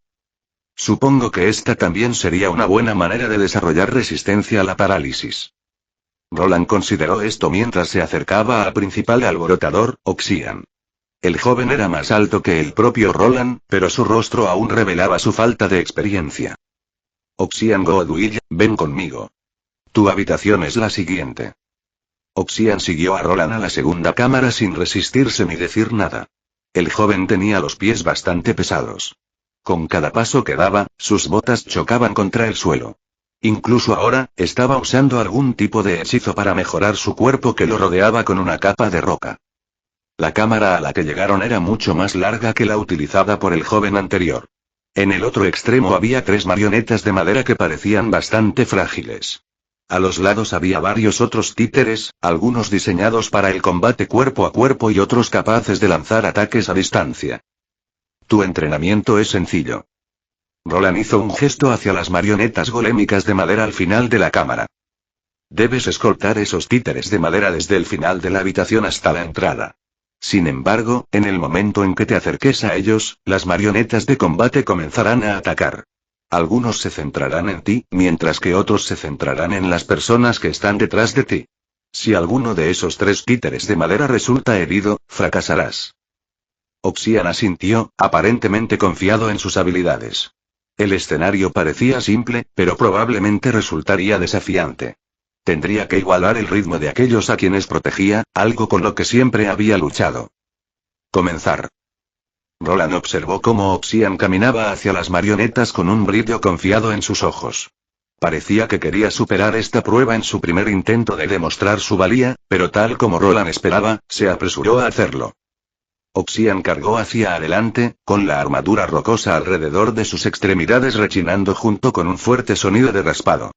Supongo que esta también sería una buena manera de desarrollar resistencia a la parálisis. Roland consideró esto mientras se acercaba al principal alborotador, Oxian. El joven era más alto que el propio Roland, pero su rostro aún revelaba su falta de experiencia. Oxian Godwin, ven conmigo. Tu habitación es la siguiente. Oxian siguió a Roland a la segunda cámara sin resistirse ni decir nada. El joven tenía los pies bastante pesados. Con cada paso que daba, sus botas chocaban contra el suelo. Incluso ahora, estaba usando algún tipo de hechizo para mejorar su cuerpo que lo rodeaba con una capa de roca. La cámara a la que llegaron era mucho más larga que la utilizada por el joven anterior. En el otro extremo había 3 marionetas de madera que parecían bastante frágiles. A los lados había varios otros títeres, algunos diseñados para el combate cuerpo a cuerpo y otros capaces de lanzar ataques a distancia. Tu entrenamiento es sencillo. Roland hizo un gesto hacia las marionetas golémicas de madera al final de la cámara. Debes escoltar esos títeres de madera desde el final de la habitación hasta la entrada. Sin embargo, en el momento en que te acerques a ellos, las marionetas de combate comenzarán a atacar. Algunos se centrarán en ti, mientras que otros se centrarán en las personas que están detrás de ti. Si alguno de esos 3 títeres de madera resulta herido, fracasarás. Oxian asintió, aparentemente confiado en sus habilidades. El escenario parecía simple, pero probablemente resultaría desafiante. Tendría que igualar el ritmo de aquellos a quienes protegía, algo con lo que siempre había luchado. Comenzar. Roland observó cómo Oxian caminaba hacia las marionetas con un brillo confiado en sus ojos. Parecía que quería superar esta prueba en su primer intento de demostrar su valía, pero tal como Roland esperaba, se apresuró a hacerlo. Oxian cargó hacia adelante, con la armadura rocosa alrededor de sus extremidades rechinando junto con un fuerte sonido de raspado.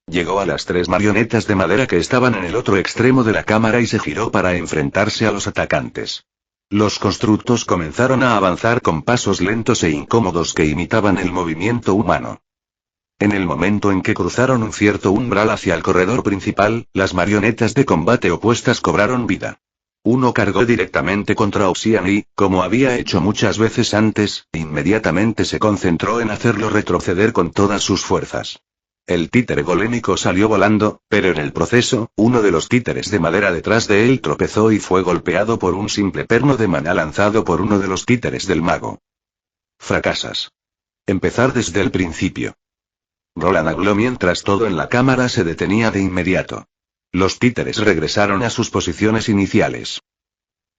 Llegó a las 3 marionetas de madera que estaban en el otro extremo de la cámara y se giró para enfrentarse a los atacantes. Los constructos comenzaron a avanzar con pasos lentos e incómodos que imitaban el movimiento humano. En el momento en que cruzaron un cierto umbral hacia el corredor principal, las marionetas de combate opuestas cobraron vida. Uno cargó directamente contra Oxian y, como había hecho muchas veces antes, inmediatamente se concentró en hacerlo retroceder con todas sus fuerzas. El títere golémico salió volando, pero en el proceso, uno de los títeres de madera detrás de él tropezó y fue golpeado por un simple perno de maná lanzado por uno de los títeres del mago. Fracasas. Empezar desde el principio. Roland habló mientras todo en la cámara se detenía de inmediato. Los títeres regresaron a sus posiciones iniciales.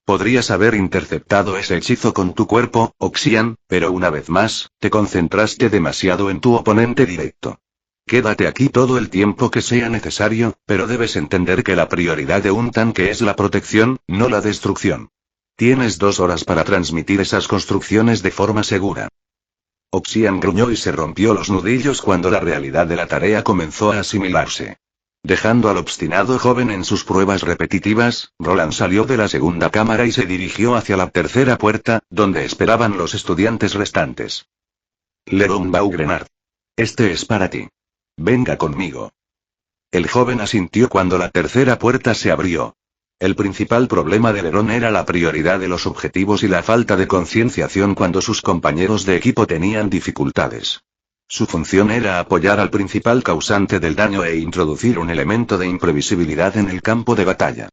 Podrías haber interceptado ese hechizo con tu cuerpo, Oxian, pero una vez más, te concentraste demasiado en tu oponente directo. Quédate aquí todo el tiempo que sea necesario, pero debes entender que la prioridad de un tanque es la protección, no la destrucción. Tienes 2 horas para transmitir esas construcciones de forma segura. Oxian gruñó y se rompió los nudillos cuando la realidad de la tarea comenzó a asimilarse. Dejando al obstinado joven en sus pruebas repetitivas, Roland salió de la segunda cámara y se dirigió hacia la tercera puerta, donde esperaban los estudiantes restantes. Leron Vaugrenard. Este es para ti. Venga conmigo. El joven asintió cuando la tercera puerta se abrió. El principal problema de Leron era la prioridad de los objetivos y la falta de concienciación cuando sus compañeros de equipo tenían dificultades. Su función era apoyar al principal causante del daño e introducir un elemento de imprevisibilidad en el campo de batalla.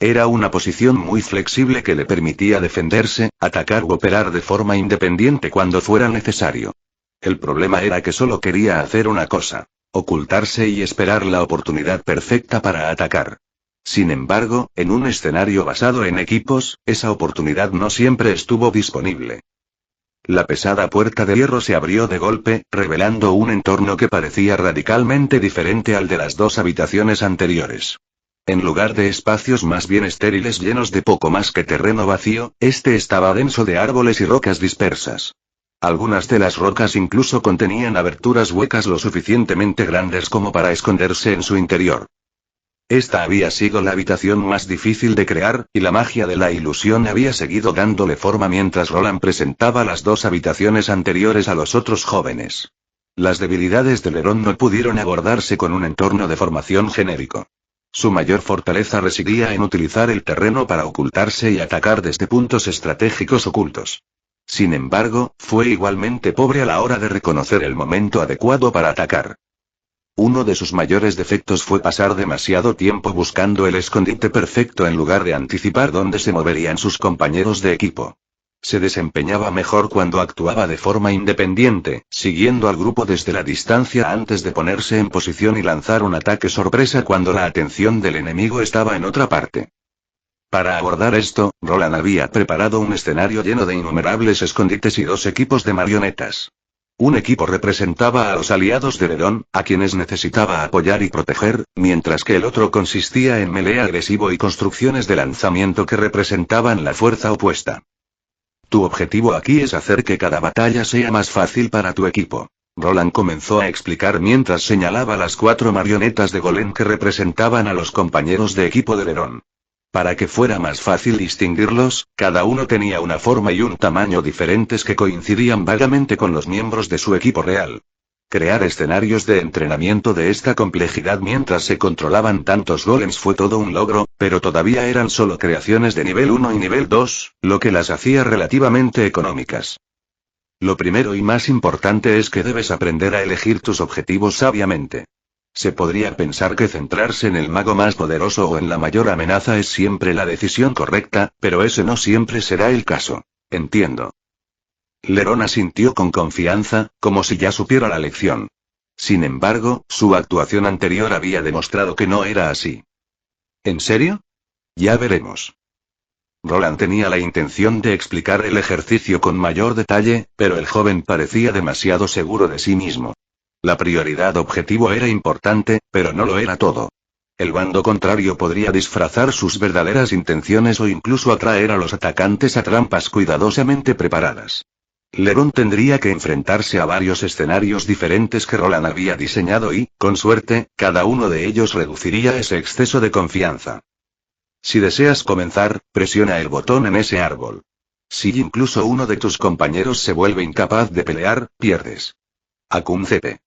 Era una posición muy flexible que le permitía defenderse, atacar u operar de forma independiente cuando fuera necesario. El problema era que solo quería hacer una cosa: ocultarse y esperar la oportunidad perfecta para atacar. Sin embargo, en un escenario basado en equipos, esa oportunidad no siempre estuvo disponible. La pesada puerta de hierro se abrió de golpe, revelando un entorno que parecía radicalmente diferente al de las 2 habitaciones anteriores. En lugar de espacios más bien estériles llenos de poco más que terreno vacío, este estaba denso de árboles y rocas dispersas. Algunas de las rocas incluso contenían aberturas huecas lo suficientemente grandes como para esconderse en su interior. Esta había sido la habitación más difícil de crear, y la magia de la ilusión había seguido dándole forma mientras Roland presentaba las 2 habitaciones anteriores a los otros jóvenes. Las debilidades de Leron no pudieron abordarse con un entorno de formación genérico. Su mayor fortaleza residía en utilizar el terreno para ocultarse y atacar desde puntos estratégicos ocultos. Sin embargo, fue igualmente pobre a la hora de reconocer el momento adecuado para atacar. Uno de sus mayores defectos fue pasar demasiado tiempo buscando el escondite perfecto en lugar de anticipar dónde se moverían sus compañeros de equipo. Se desempeñaba mejor cuando actuaba de forma independiente, siguiendo al grupo desde la distancia antes de ponerse en posición y lanzar un ataque sorpresa cuando la atención del enemigo estaba en otra parte. Para abordar esto, Roland había preparado un escenario lleno de innumerables escondites y 2 equipos de marionetas. Un equipo representaba a los aliados de Leron, a quienes necesitaba apoyar y proteger, mientras que el otro consistía en melee agresivo y construcciones de lanzamiento que representaban la fuerza opuesta. Tu objetivo aquí es hacer que cada batalla sea más fácil para tu equipo. Roland comenzó a explicar mientras señalaba las 4 marionetas de golem que representaban a los compañeros de equipo de Leron. Para que fuera más fácil distinguirlos, cada uno tenía una forma y un tamaño diferentes que coincidían vagamente con los miembros de su equipo real. Crear escenarios de entrenamiento de esta complejidad mientras se controlaban tantos golems fue todo un logro, pero todavía eran solo creaciones de nivel 1 y nivel 2, lo que las hacía relativamente económicas. Lo primero y más importante es que debes aprender a elegir tus objetivos sabiamente. Se podría pensar que centrarse en el mago más poderoso o en la mayor amenaza es siempre la decisión correcta, pero ese no siempre será el caso. Entiendo. Lerón asintió con confianza, como si ya supiera la lección. Sin embargo, su actuación anterior había demostrado que no era así. ¿En serio? Ya veremos. Roland tenía la intención de explicar el ejercicio con mayor detalle, pero el joven parecía demasiado seguro de sí mismo. La prioridad objetivo era importante, pero no lo era todo. El bando contrario podría disfrazar sus verdaderas intenciones o incluso atraer a los atacantes a trampas cuidadosamente preparadas. Lerón tendría que enfrentarse a varios escenarios diferentes que Roland había diseñado y, con suerte, cada uno de ellos reduciría ese exceso de confianza. Si deseas comenzar, presiona el botón en ese árbol. Si incluso uno de tus compañeros se vuelve incapaz de pelear, pierdes. Acúncete.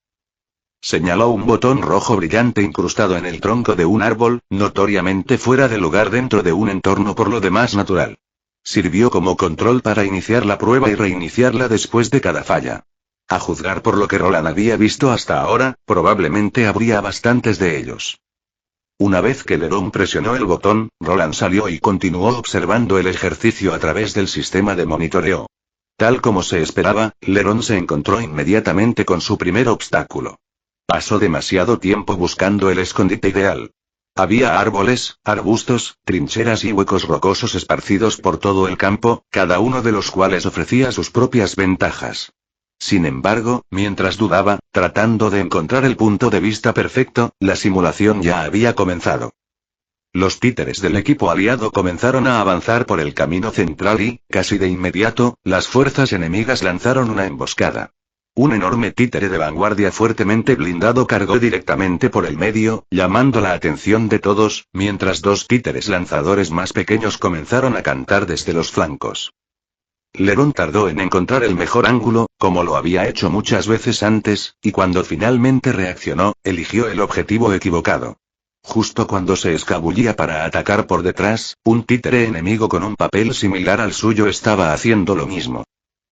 Señaló un botón rojo brillante incrustado en el tronco de un árbol, notoriamente fuera de lugar dentro de un entorno por lo demás natural. Sirvió como control para iniciar la prueba y reiniciarla después de cada falla. A juzgar por lo que Roland había visto hasta ahora, probablemente habría bastantes de ellos. Una vez que Lerón presionó el botón, Roland salió y continuó observando el ejercicio a través del sistema de monitoreo. Tal como se esperaba, Lerón se encontró inmediatamente con su primer obstáculo. Pasó demasiado tiempo buscando el escondite ideal. Había árboles, arbustos, trincheras y huecos rocosos esparcidos por todo el campo, cada uno de los cuales ofrecía sus propias ventajas. Sin embargo, mientras dudaba, tratando de encontrar el punto de vista perfecto, la simulación ya había comenzado. Los títeres del equipo aliado comenzaron a avanzar por el camino central y, casi de inmediato, las fuerzas enemigas lanzaron una emboscada. Un enorme títere de vanguardia fuertemente blindado cargó directamente por el medio, llamando la atención de todos, mientras dos títeres lanzadores más pequeños comenzaron a cantar desde los flancos. Lerón tardó en encontrar el mejor ángulo, como lo había hecho muchas veces antes, y cuando finalmente reaccionó, eligió el objetivo equivocado. Justo cuando se escabullía para atacar por detrás, un títere enemigo con un papel similar al suyo estaba haciendo lo mismo.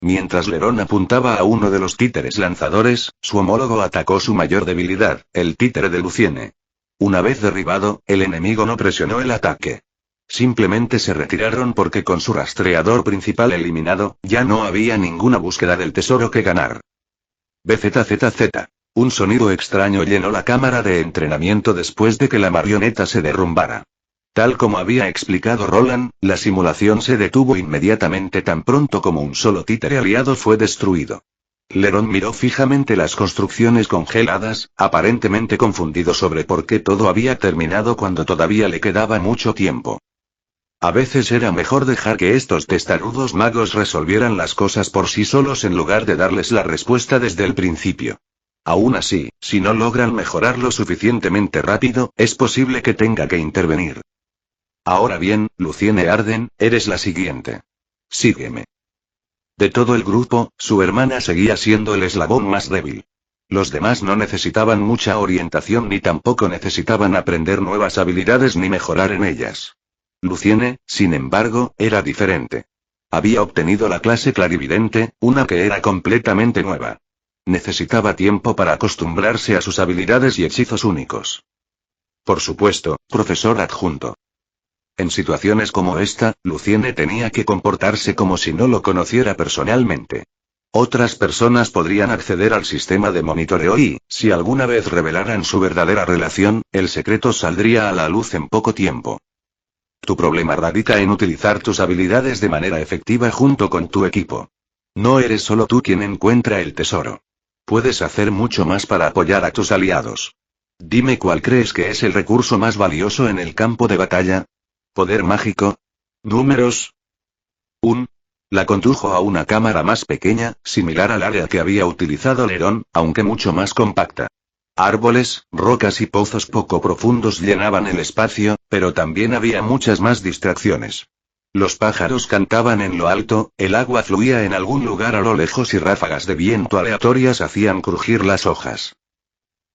Mientras Lerón apuntaba a uno de los títeres lanzadores, su homólogo atacó su mayor debilidad, el títere de Luciene. Una vez derribado, el enemigo no presionó el ataque. Simplemente se retiraron porque con su rastreador principal eliminado, ya no había ninguna búsqueda del tesoro que ganar. BZZZ. Un sonido extraño llenó la cámara de entrenamiento después de que la marioneta se derrumbara. Tal como había explicado Roland, la simulación se detuvo inmediatamente tan pronto como un solo títere aliado fue destruido. Lerón miró fijamente las construcciones congeladas, aparentemente confundido sobre por qué todo había terminado cuando todavía le quedaba mucho tiempo. A veces era mejor dejar que estos testarudos magos resolvieran las cosas por sí solos en lugar de darles la respuesta desde el principio. Aún así, si no logran mejorar lo suficientemente rápido, es posible que tenga que intervenir. Ahora bien, Luciene Arden, eres la siguiente. Sígueme. De todo el grupo, su hermana seguía siendo el eslabón más débil. Los demás no necesitaban mucha orientación ni tampoco necesitaban aprender nuevas habilidades ni mejorar en ellas. Luciene, sin embargo, era diferente. Había obtenido la clase clarividente, una que era completamente nueva. Necesitaba tiempo para acostumbrarse a sus habilidades y hechizos únicos. Por supuesto, profesor adjunto. En situaciones como esta, Luciene tenía que comportarse como si no lo conociera personalmente. Otras personas podrían acceder al sistema de monitoreo y, si alguna vez revelaran su verdadera relación, el secreto saldría a la luz en poco tiempo. Tu problema radica en utilizar tus habilidades de manera efectiva junto con tu equipo. No eres solo tú quien encuentra el tesoro. Puedes hacer mucho más para apoyar a tus aliados. Dime cuál crees que es el recurso más valioso en el campo de batalla. ¿Poder mágico? ¿Números? La condujo a una cámara más pequeña, similar al área que había utilizado Lerón, aunque mucho más compacta. Árboles, rocas y pozos poco profundos llenaban el espacio, pero también había muchas más distracciones. Los pájaros cantaban en lo alto, el agua fluía en algún lugar a lo lejos y ráfagas de viento aleatorias hacían crujir las hojas.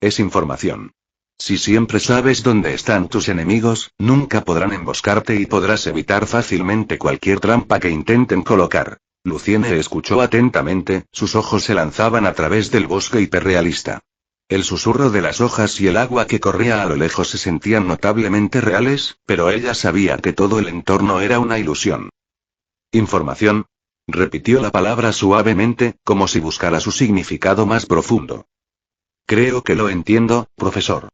Es información. Si siempre sabes dónde están tus enemigos, nunca podrán emboscarte y podrás evitar fácilmente cualquier trampa que intenten colocar. Luciene escuchó atentamente, sus ojos se lanzaban a través del bosque hiperrealista. El susurro de las hojas y el agua que corría a lo lejos se sentían notablemente reales, pero ella sabía que todo el entorno era una ilusión. Información. Repitió la palabra suavemente, como si buscara su significado más profundo. Creo que lo entiendo, profesor.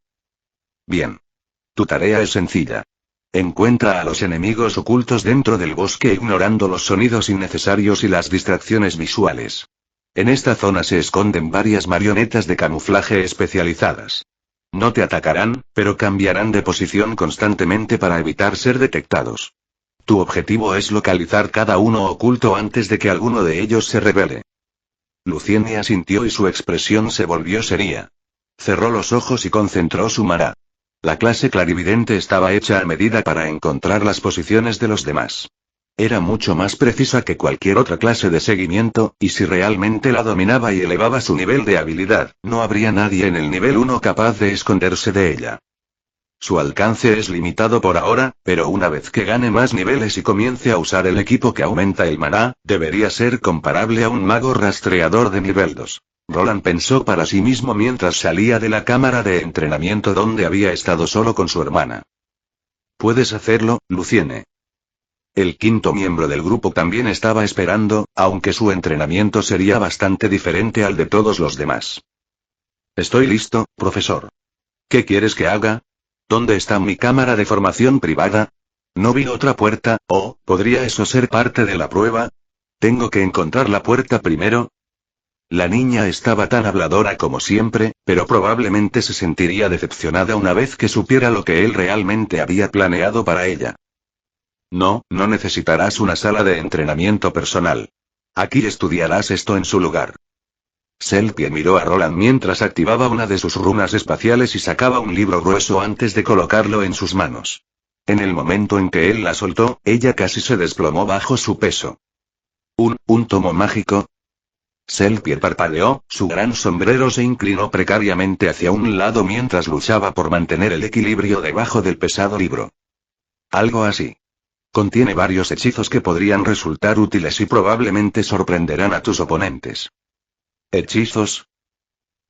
Bien. Tu tarea es sencilla. Encuentra a los enemigos ocultos dentro del bosque ignorando los sonidos innecesarios y las distracciones visuales. En esta zona se esconden varias marionetas de camuflaje especializadas. No te atacarán, pero cambiarán de posición constantemente para evitar ser detectados. Tu objetivo es localizar cada uno oculto antes de que alguno de ellos se revele. Lucienne asintió y su expresión se volvió seria. Cerró los ojos y concentró su mara. La clase clarividente estaba hecha a medida para encontrar las posiciones de los demás. Era mucho más precisa que cualquier otra clase de seguimiento, y si realmente la dominaba y elevaba su nivel de habilidad, no habría nadie en el nivel 1 capaz de esconderse de ella. Su alcance es limitado por ahora, pero una vez que gane más niveles y comience a usar el equipo que aumenta el maná, debería ser comparable a un mago rastreador de nivel 2. Roland pensó para sí mismo mientras salía de la cámara de entrenamiento donde había estado solo con su hermana. Puedes hacerlo, Lucienne. El quinto miembro del grupo también estaba esperando, aunque su entrenamiento sería bastante diferente al de todos los demás. Estoy listo, profesor. ¿Qué quieres que haga? ¿Dónde está mi cámara de formación privada? No vi otra puerta, ¿o podría eso ser parte de la prueba? ¿Tengo que encontrar la puerta primero? La niña estaba tan habladora como siempre, pero probablemente se sentiría decepcionada una vez que supiera lo que él realmente había planeado para ella. No, no necesitarás una sala de entrenamiento personal. Aquí estudiarás esto en su lugar. Selkie miró a Roland mientras activaba una de sus runas espaciales y sacaba un libro grueso antes de colocarlo en sus manos. En el momento en que él la soltó, ella casi se desplomó bajo su peso. ¿Un tomo mágico? Selkie parpadeó, su gran sombrero se inclinó precariamente hacia un lado mientras luchaba por mantener el equilibrio debajo del pesado libro. Algo así. Contiene varios hechizos que podrían resultar útiles y probablemente sorprenderán a tus oponentes. ¿Hechizos?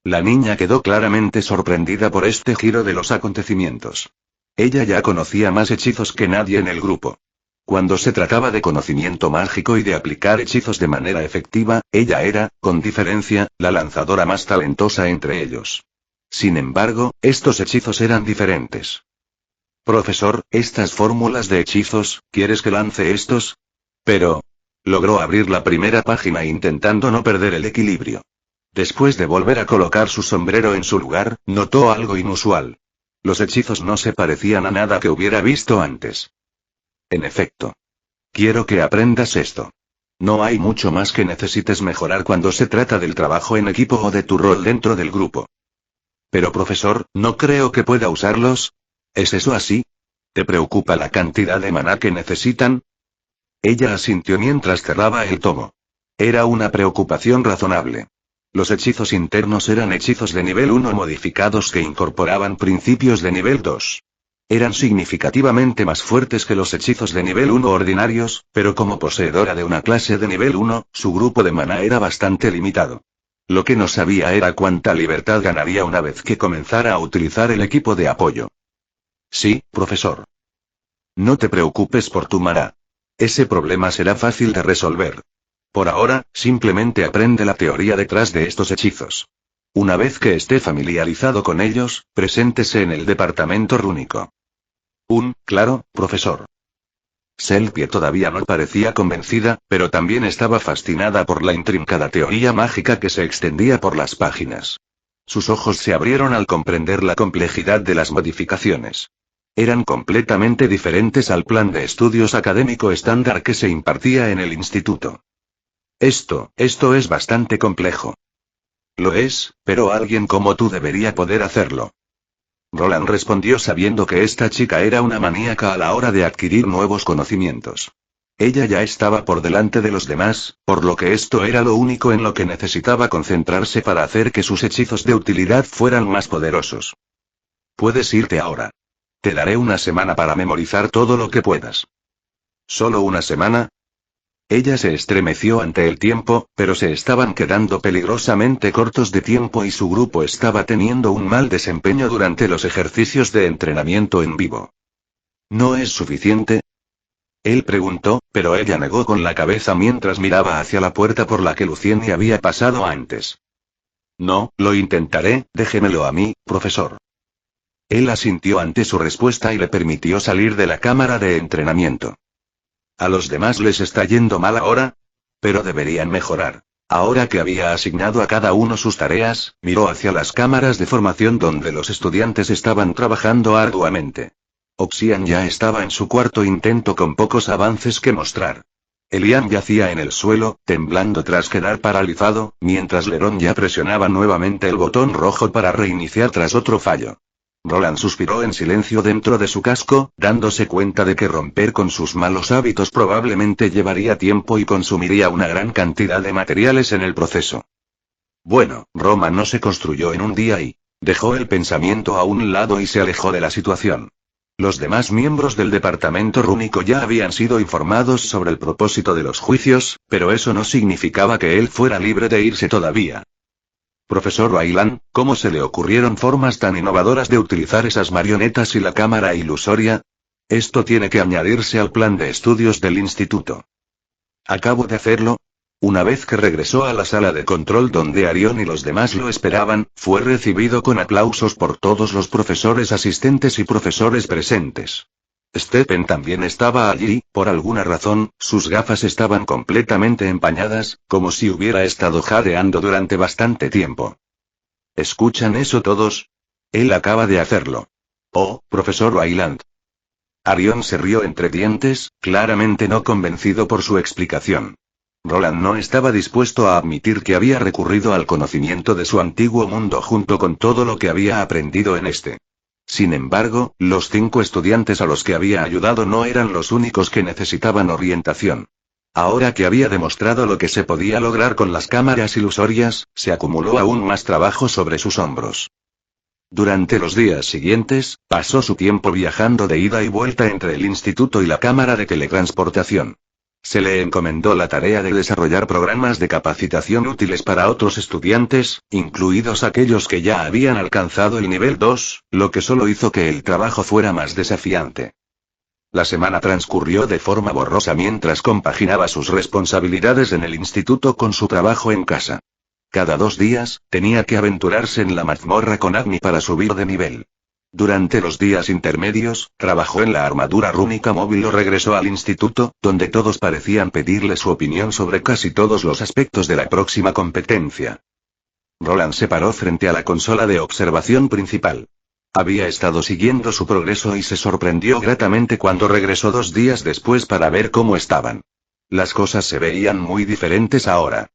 La niña quedó claramente sorprendida por este giro de los acontecimientos. Ella ya conocía más hechizos que nadie en el grupo. Cuando se trataba de conocimiento mágico y de aplicar hechizos de manera efectiva, ella era, con diferencia, la lanzadora más talentosa entre ellos. Sin embargo, estos hechizos eran diferentes. Profesor, estas fórmulas de hechizos, ¿quieres que lance estos? Pero... Logró abrir la primera página intentando no perder el equilibrio. Después de volver a colocar su sombrero en su lugar, notó algo inusual. Los hechizos no se parecían a nada que hubiera visto antes. En efecto. Quiero que aprendas esto. No hay mucho más que necesites mejorar cuando se trata del trabajo en equipo o de tu rol dentro del grupo. Pero profesor, no creo que pueda usarlos. ¿Es eso así? ¿Te preocupa la cantidad de maná que necesitan? Ella asintió mientras cerraba el tomo. Era una preocupación razonable. Los hechizos internos eran hechizos de nivel 1 modificados que incorporaban principios de nivel 2. Eran significativamente más fuertes que los hechizos de nivel 1 ordinarios, pero como poseedora de una clase de nivel 1, su grupo de maná era bastante limitado. Lo que no sabía era cuánta libertad ganaría una vez que comenzara a utilizar el equipo de apoyo. Sí, profesor. No te preocupes por tu maná. Ese problema será fácil de resolver. Por ahora, simplemente aprende la teoría detrás de estos hechizos. Una vez que esté familiarizado con ellos, preséntese en el departamento rúnico. Claro, profesor. Selkie todavía no parecía convencida, pero también estaba fascinada por la intrincada teoría mágica que se extendía por las páginas. Sus ojos se abrieron al comprender la complejidad de las modificaciones. Eran completamente diferentes al plan de estudios académico estándar que se impartía en el instituto. Esto es bastante complejo. Lo es, pero alguien como tú debería poder hacerlo. Roland respondió sabiendo que esta chica era una maníaca a la hora de adquirir nuevos conocimientos. Ella ya estaba por delante de los demás, por lo que esto era lo único en lo que necesitaba concentrarse para hacer que sus hechizos de utilidad fueran más poderosos. Puedes irte ahora. Te daré una semana para memorizar todo lo que puedas. ¿Solo una semana? Ella se estremeció ante el tiempo, pero se estaban quedando peligrosamente cortos de tiempo y su grupo estaba teniendo un mal desempeño durante los ejercicios de entrenamiento en vivo. ¿No es suficiente? Él preguntó, pero ella negó con la cabeza mientras miraba hacia la puerta por la que Lucienne había pasado antes. No, lo intentaré, déjemelo a mí, profesor. Él asintió ante su respuesta y le permitió salir de la cámara de entrenamiento. ¿A los demás les está yendo mal ahora? Pero deberían mejorar. Ahora que había asignado a cada uno sus tareas, miró hacia las cámaras de formación donde los estudiantes estaban trabajando arduamente. Oxian ya estaba en su cuarto intento con pocos avances que mostrar. Elian yacía en el suelo, temblando tras quedar paralizado, mientras Lerón ya presionaba nuevamente el botón rojo para reiniciar tras otro fallo. Roland suspiró en silencio dentro de su casco, dándose cuenta de que romper con sus malos hábitos probablemente llevaría tiempo y consumiría una gran cantidad de materiales en el proceso. Bueno, Roma no se construyó en un día y dejó el pensamiento a un lado y se alejó de la situación. Los demás miembros del departamento rúnico ya habían sido informados sobre el propósito de los juicios, pero eso no significaba que él fuera libre de irse todavía. Profesor Wayland, ¿cómo se le ocurrieron formas tan innovadoras de utilizar esas marionetas y la cámara ilusoria? Esto tiene que añadirse al plan de estudios del instituto. Acabo de hacerlo. Una vez que regresó a la sala de control donde Arión y los demás lo esperaban, fue recibido con aplausos por todos los profesores asistentes y profesores presentes. Stephen también estaba allí, por alguna razón, sus gafas estaban completamente empañadas, como si hubiera estado jadeando durante bastante tiempo. ¿Escuchan eso todos? Él acaba de hacerlo. Oh, profesor Wayland. Arión se rió entre dientes, claramente no convencido por su explicación. Roland no estaba dispuesto a admitir que había recurrido al conocimiento de su antiguo mundo junto con todo lo que había aprendido en este. Sin embargo, los 5 estudiantes a los que había ayudado no eran los únicos que necesitaban orientación. Ahora que había demostrado lo que se podía lograr con las cámaras ilusorias, se acumuló aún más trabajo sobre sus hombros. Durante los días siguientes, pasó su tiempo viajando de ida y vuelta entre el instituto y la cámara de teletransportación. Se le encomendó la tarea de desarrollar programas de capacitación útiles para otros estudiantes, incluidos aquellos que ya habían alcanzado el nivel 2, lo que solo hizo que el trabajo fuera más desafiante. La semana transcurrió de forma borrosa mientras compaginaba sus responsabilidades en el instituto con su trabajo en casa. Cada 2 días, tenía que aventurarse en la mazmorra con Agni para subir de nivel. Durante los días intermedios, trabajó en la armadura rúnica móvil o regresó al instituto, donde todos parecían pedirle su opinión sobre casi todos los aspectos de la próxima competencia. Roland se paró frente a la consola de observación principal. Había estado siguiendo su progreso y se sorprendió gratamente cuando regresó 2 días después para ver cómo estaban. Las cosas se veían muy diferentes ahora.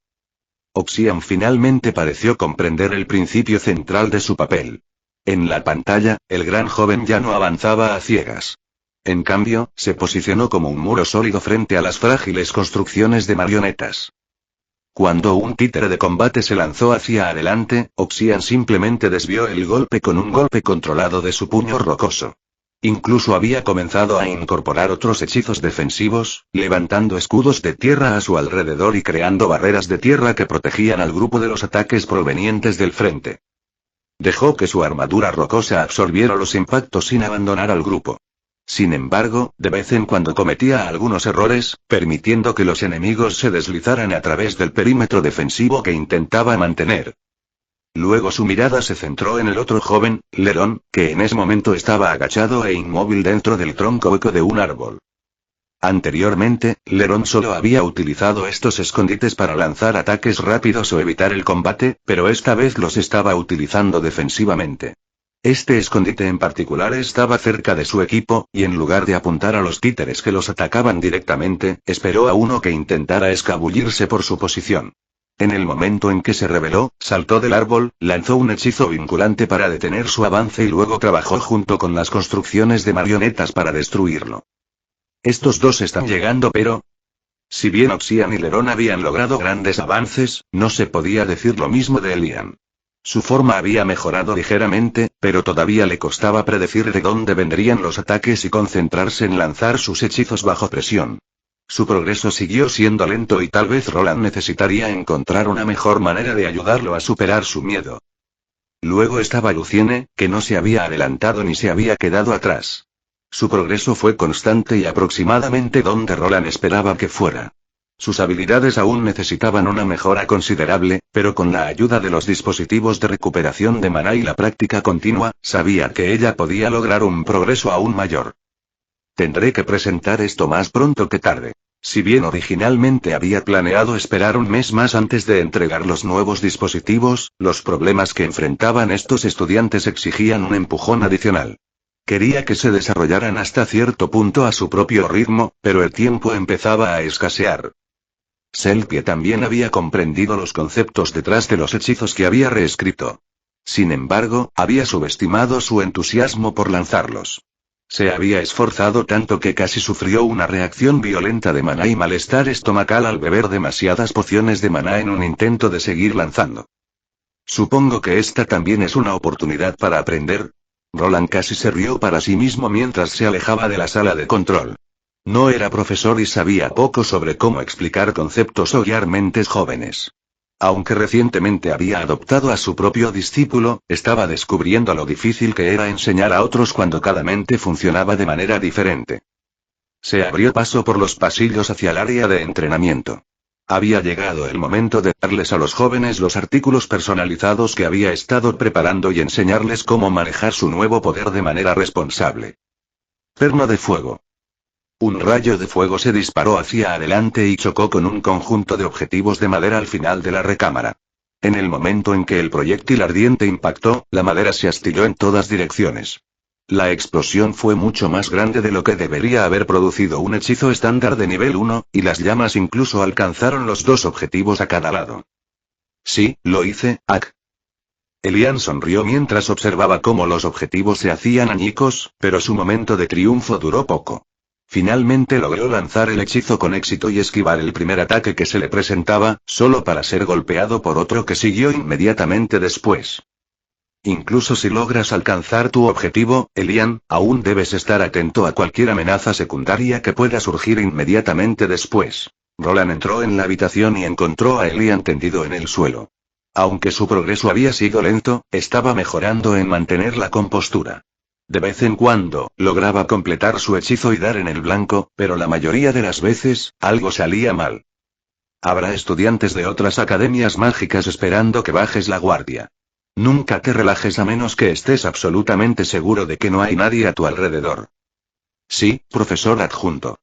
Oxian finalmente pareció comprender el principio central de su papel. En la pantalla, el gran joven ya no avanzaba a ciegas. En cambio, se posicionó como un muro sólido frente a las frágiles construcciones de marionetas. Cuando un títere de combate se lanzó hacia adelante, Oxian simplemente desvió el golpe con un golpe controlado de su puño rocoso. Incluso había comenzado a incorporar otros hechizos defensivos, levantando escudos de tierra a su alrededor y creando barreras de tierra que protegían al grupo de los ataques provenientes del frente. Dejó que su armadura rocosa absorbiera los impactos sin abandonar al grupo. Sin embargo, de vez en cuando cometía algunos errores, permitiendo que los enemigos se deslizaran a través del perímetro defensivo que intentaba mantener. Luego su mirada se centró en el otro joven, Lerón, que en ese momento estaba agachado e inmóvil dentro del tronco hueco de un árbol. Anteriormente, Lerón solo había utilizado estos escondites para lanzar ataques rápidos o evitar el combate, pero esta vez los estaba utilizando defensivamente. Este escondite en particular estaba cerca de su equipo, y en lugar de apuntar a los títeres que los atacaban directamente, esperó a uno que intentara escabullirse por su posición. En el momento en que se reveló, saltó del árbol, lanzó un hechizo vinculante para detener su avance y luego trabajó junto con las construcciones de marionetas para destruirlo. Estos dos están llegando pero... Si bien Oxian y Lerón habían logrado grandes avances, no se podía decir lo mismo de Elian. Su forma había mejorado ligeramente, pero todavía le costaba predecir de dónde vendrían los ataques y concentrarse en lanzar sus hechizos bajo presión. Su progreso siguió siendo lento y tal vez Roland necesitaría encontrar una mejor manera de ayudarlo a superar su miedo. Luego estaba Lucienne, que no se había adelantado ni se había quedado atrás. Su progreso fue constante y aproximadamente donde Roland esperaba que fuera. Sus habilidades aún necesitaban una mejora considerable, pero con la ayuda de los dispositivos de recuperación de maná y la práctica continua, sabía que ella podía lograr un progreso aún mayor. Tendré que presentar esto más pronto que tarde. Si bien originalmente había planeado esperar un mes más antes de entregar los nuevos dispositivos, los problemas que enfrentaban estos estudiantes exigían un empujón adicional. Quería que se desarrollaran hasta cierto punto a su propio ritmo, pero el tiempo empezaba a escasear. Selkie también había comprendido los conceptos detrás de los hechizos que había reescrito. Sin embargo, había subestimado su entusiasmo por lanzarlos. Se había esforzado tanto que casi sufrió una reacción violenta de maná y malestar estomacal al beber demasiadas pociones de maná en un intento de seguir lanzando. Supongo que esta también es una oportunidad para aprender. Roland casi se rió para sí mismo mientras se alejaba de la sala de control. No era profesor y sabía poco sobre cómo explicar conceptos o guiar mentes jóvenes. Aunque recientemente había adoptado a su propio discípulo, estaba descubriendo lo difícil que era enseñar a otros cuando cada mente funcionaba de manera diferente. Se abrió paso por los pasillos hacia el área de entrenamiento. Había llegado el momento de darles a los jóvenes los artículos personalizados que había estado preparando y enseñarles cómo manejar su nuevo poder de manera responsable. Perno de fuego. Un rayo de fuego se disparó hacia adelante y chocó con un conjunto de objetivos de madera al final de la recámara. En el momento en que el proyectil ardiente impactó, la madera se astilló en todas direcciones. La explosión fue mucho más grande de lo que debería haber producido un hechizo estándar de nivel 1, y las llamas incluso alcanzaron los 2 objetivos a cada lado. Sí, lo hice, Ak. Elian sonrió mientras observaba cómo los objetivos se hacían añicos, pero su momento de triunfo duró poco. Finalmente logró lanzar el hechizo con éxito y esquivar el primer ataque que se le presentaba, solo para ser golpeado por otro que siguió inmediatamente después. Incluso si logras alcanzar tu objetivo, Elian, aún debes estar atento a cualquier amenaza secundaria que pueda surgir inmediatamente después. Roland entró en la habitación y encontró a Elian tendido en el suelo. Aunque su progreso había sido lento, estaba mejorando en mantener la compostura. De vez en cuando, lograba completar su hechizo y dar en el blanco, pero la mayoría de las veces, algo salía mal. Habrá estudiantes de otras academias mágicas esperando que bajes la guardia. Nunca te relajes a menos que estés absolutamente seguro de que no hay nadie a tu alrededor. Sí, profesor adjunto.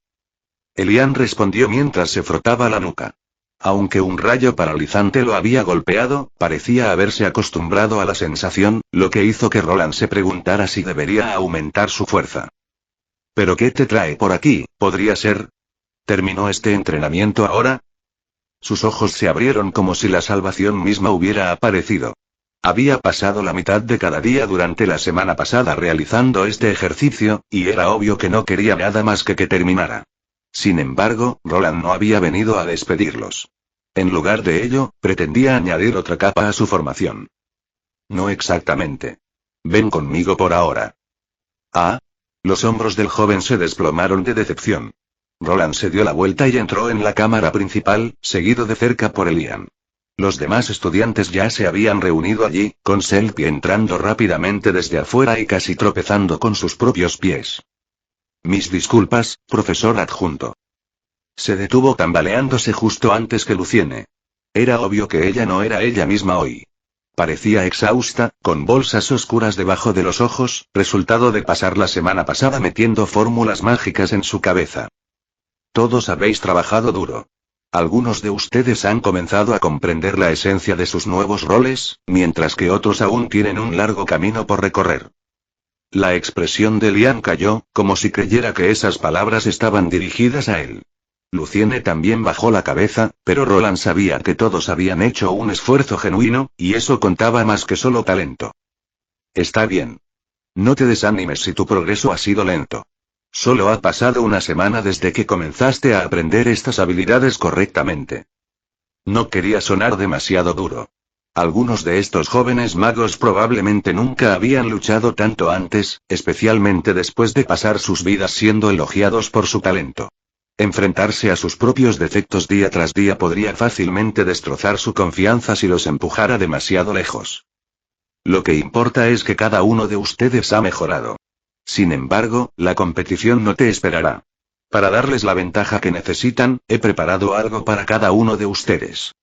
Elian respondió mientras se frotaba la nuca. Aunque un rayo paralizante lo había golpeado, parecía haberse acostumbrado a la sensación, lo que hizo que Roland se preguntara si debería aumentar su fuerza. ¿Pero qué te trae por aquí? ¿Podría ser? ¿Terminó este entrenamiento ahora? Sus ojos se abrieron como si la salvación misma hubiera aparecido. Había pasado la mitad de cada día durante la semana pasada realizando este ejercicio, y era obvio que no quería nada más que terminara. Sin embargo, Roland no había venido a despedirlos. En lugar de ello, pretendía añadir otra capa a su formación. No exactamente. Ven conmigo por ahora. Ah. Los hombros del joven se desplomaron de decepción. Roland se dio la vuelta y entró en la cámara principal, seguido de cerca por Elian. Los demás estudiantes ya se habían reunido allí, con Selkie entrando rápidamente desde afuera y casi tropezando con sus propios pies. Mis disculpas, profesor adjunto. Se detuvo tambaleándose justo antes que Lucienne. Era obvio que ella no era ella misma hoy. Parecía exhausta, con bolsas oscuras debajo de los ojos, resultado de pasar la semana pasada metiendo fórmulas mágicas en su cabeza. Todos habéis trabajado duro. Algunos de ustedes han comenzado a comprender la esencia de sus nuevos roles, mientras que otros aún tienen un largo camino por recorrer. La expresión de Elian cayó, como si creyera que esas palabras estaban dirigidas a él. Lucienne también bajó la cabeza, pero Roland sabía que todos habían hecho un esfuerzo genuino, y eso contaba más que solo talento. Está bien. No te desanimes si tu progreso ha sido lento. Solo ha pasado una semana desde que comenzaste a aprender estas habilidades correctamente. No quería sonar demasiado duro. Algunos de estos jóvenes magos probablemente nunca habían luchado tanto antes, especialmente después de pasar sus vidas siendo elogiados por su talento. Enfrentarse a sus propios defectos día tras día podría fácilmente destrozar su confianza si los empujara demasiado lejos. Lo que importa es que cada uno de ustedes ha mejorado. Sin embargo, la competición no te esperará. Para darles la ventaja que necesitan, he preparado algo para cada uno de ustedes.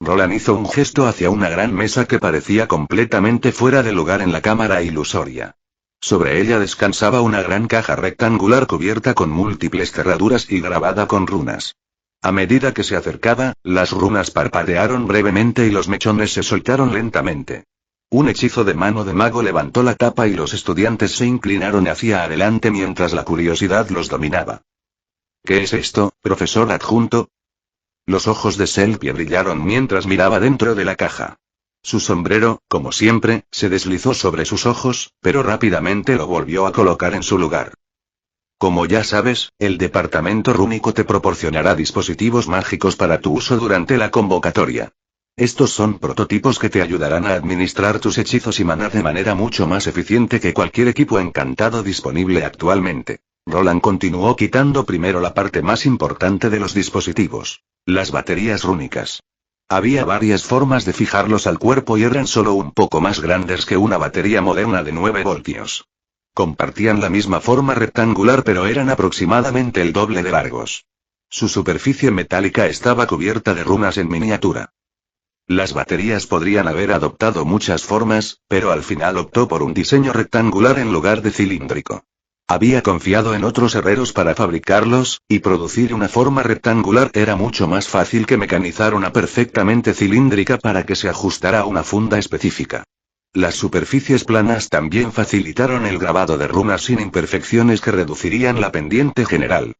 Roland hizo un gesto hacia una gran mesa que parecía completamente fuera de lugar en la cámara ilusoria. Sobre ella descansaba una gran caja rectangular cubierta con múltiples cerraduras y grabada con runas. A medida que se acercaba, las runas parpadearon brevemente y los mechones se soltaron lentamente. Un hechizo de mano de mago levantó la tapa y los estudiantes se inclinaron hacia adelante mientras la curiosidad los dominaba. ¿Qué es esto, profesor adjunto? Los ojos de Selkie brillaron mientras miraba dentro de la caja. Su sombrero, como siempre, se deslizó sobre sus ojos, pero rápidamente lo volvió a colocar en su lugar. Como ya sabes, el departamento rúnico te proporcionará dispositivos mágicos para tu uso durante la convocatoria. Estos son prototipos que te ayudarán a administrar tus hechizos y maná de manera mucho más eficiente que cualquier equipo encantado disponible actualmente. Roland continuó quitando primero la parte más importante de los dispositivos: las baterías rúnicas. Había varias formas de fijarlos al cuerpo y eran solo un poco más grandes que una batería moderna de 9 voltios. Compartían la misma forma rectangular pero eran aproximadamente el doble de largos. Su superficie metálica estaba cubierta de runas en miniatura. Las baterías podrían haber adoptado muchas formas, pero al final optó por un diseño rectangular en lugar de cilíndrico. Había confiado en otros herreros para fabricarlos, y producir una forma rectangular era mucho más fácil que mecanizar una perfectamente cilíndrica para que se ajustara a una funda específica. Las superficies planas también facilitaron el grabado de runas sin imperfecciones que reducirían la pendiente general.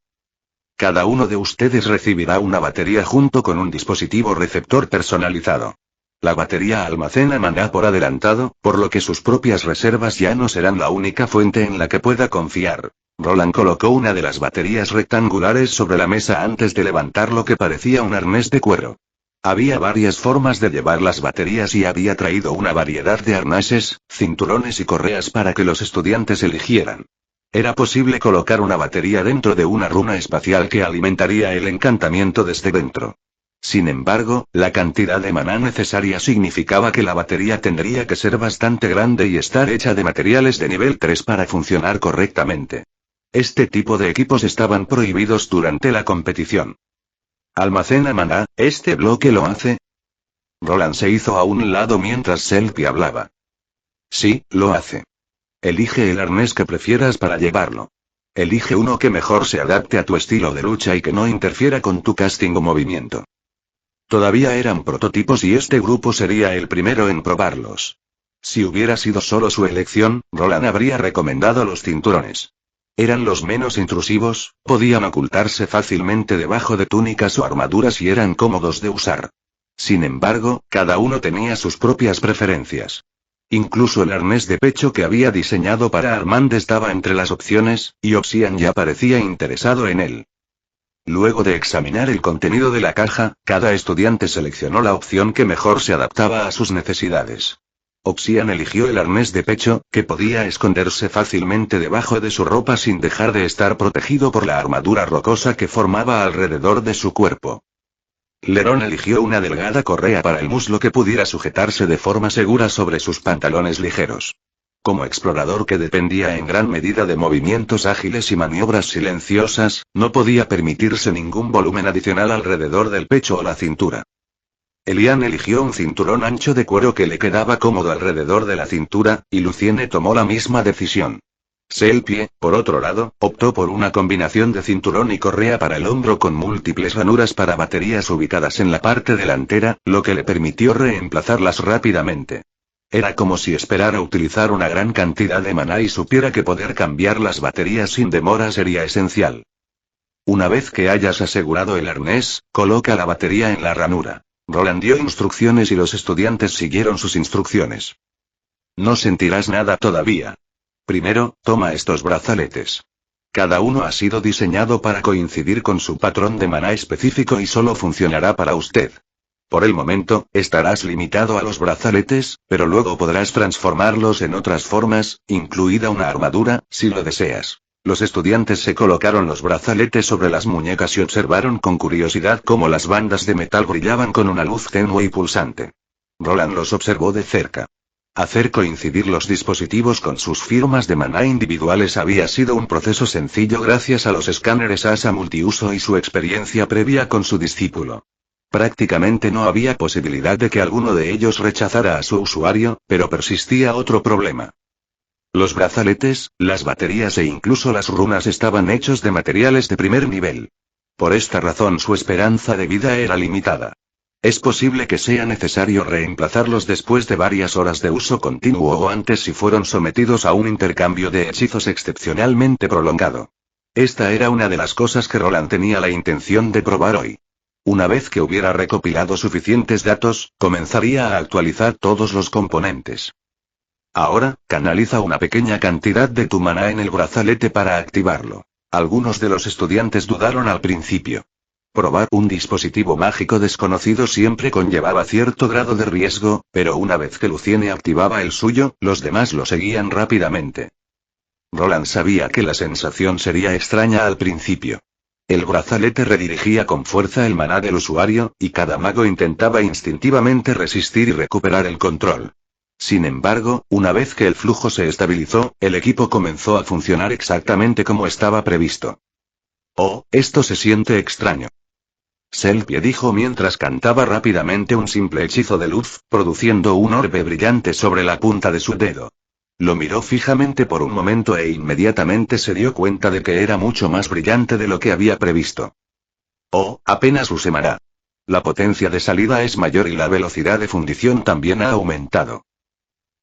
Cada uno de ustedes recibirá una batería junto con un dispositivo receptor personalizado. La batería almacena maná por adelantado, por lo que sus propias reservas ya no serán la única fuente en la que pueda confiar. Roland colocó una de las baterías rectangulares sobre la mesa antes de levantar lo que parecía un arnés de cuero. Había varias formas de llevar las baterías y había traído una variedad de arneses, cinturones y correas para que los estudiantes eligieran. Era posible colocar una batería dentro de una runa espacial que alimentaría el encantamiento desde dentro. Sin embargo, la cantidad de maná necesaria significaba que la batería tendría que ser bastante grande y estar hecha de materiales de nivel 3 para funcionar correctamente. Este tipo de equipos estaban prohibidos durante la competición. ¿Almacena maná? ¿Este bloque lo hace? Roland se hizo a un lado mientras Selkie hablaba. Sí, lo hace. Elige el arnés que prefieras para llevarlo. Elige uno que mejor se adapte a tu estilo de lucha y que no interfiera con tu casting o movimiento. Todavía eran prototipos y este grupo sería el primero en probarlos. Si hubiera sido solo su elección, Roland habría recomendado los cinturones. Eran los menos intrusivos, podían ocultarse fácilmente debajo de túnicas o armaduras y eran cómodos de usar. Sin embargo, cada uno tenía sus propias preferencias. Incluso el arnés de pecho que había diseñado para Armand estaba entre las opciones, y Oxian ya parecía interesado en él. Luego de examinar el contenido de la caja, cada estudiante seleccionó la opción que mejor se adaptaba a sus necesidades. Oxian eligió el arnés de pecho, que podía esconderse fácilmente debajo de su ropa sin dejar de estar protegido por la armadura rocosa que formaba alrededor de su cuerpo. Leron eligió una delgada correa para el muslo que pudiera sujetarse de forma segura sobre sus pantalones ligeros. Como explorador que dependía en gran medida de movimientos ágiles y maniobras silenciosas, no podía permitirse ningún volumen adicional alrededor del pecho o la cintura. Elian eligió un cinturón ancho de cuero que le quedaba cómodo alrededor de la cintura, y Lucienne tomó la misma decisión. Selkie, por otro lado, optó por una combinación de cinturón y correa para el hombro con múltiples ranuras para baterías ubicadas en la parte delantera, lo que le permitió reemplazarlas rápidamente. Era como si esperara utilizar una gran cantidad de maná y supiera que poder cambiar las baterías sin demora sería esencial. Una vez que hayas asegurado el arnés, coloca la batería en la ranura. Roland dio instrucciones y los estudiantes siguieron sus instrucciones. No sentirás nada todavía. Primero, toma estos brazaletes. Cada uno ha sido diseñado para coincidir con su patrón de maná específico y solo funcionará para usted. Por el momento, estarás limitado a los brazaletes, pero luego podrás transformarlos en otras formas, incluida una armadura, si lo deseas. Los estudiantes se colocaron los brazaletes sobre las muñecas y observaron con curiosidad cómo las bandas de metal brillaban con una luz tenue y pulsante. Roland los observó de cerca. Hacer coincidir los dispositivos con sus firmas de maná individuales había sido un proceso sencillo gracias a los escáneres ASA multiuso y su experiencia previa con su discípulo. Prácticamente no había posibilidad de que alguno de ellos rechazara a su usuario, pero persistía otro problema. Los brazaletes, las baterías e incluso las runas estaban hechos de materiales de primer nivel. Por esta razón su esperanza de vida era limitada. Es posible que sea necesario reemplazarlos después de varias horas de uso continuo o antes si fueron sometidos a un intercambio de hechizos excepcionalmente prolongado. Esta era una de las cosas que Roland tenía la intención de probar hoy. Una vez que hubiera recopilado suficientes datos, comenzaría a actualizar todos los componentes. Ahora, canaliza una pequeña cantidad de tu maná en el brazalete para activarlo. Algunos de los estudiantes dudaron al principio. Probar un dispositivo mágico desconocido siempre conllevaba cierto grado de riesgo, pero una vez que Luciene activaba el suyo, los demás lo seguían rápidamente. Roland sabía que la sensación sería extraña al principio. El brazalete redirigía con fuerza el maná del usuario, y cada mago intentaba instintivamente resistir y recuperar el control. Sin embargo, una vez que el flujo se estabilizó, el equipo comenzó a funcionar exactamente como estaba previsto. Oh, esto se siente extraño. Selpie dijo mientras cantaba rápidamente un simple hechizo de luz, produciendo un orbe brillante sobre la punta de su dedo. Lo miró fijamente por un momento e inmediatamente se dio cuenta de que era mucho más brillante de lo que había previsto. Oh, apenas usé maná. La potencia de salida es mayor y la velocidad de fundición también ha aumentado.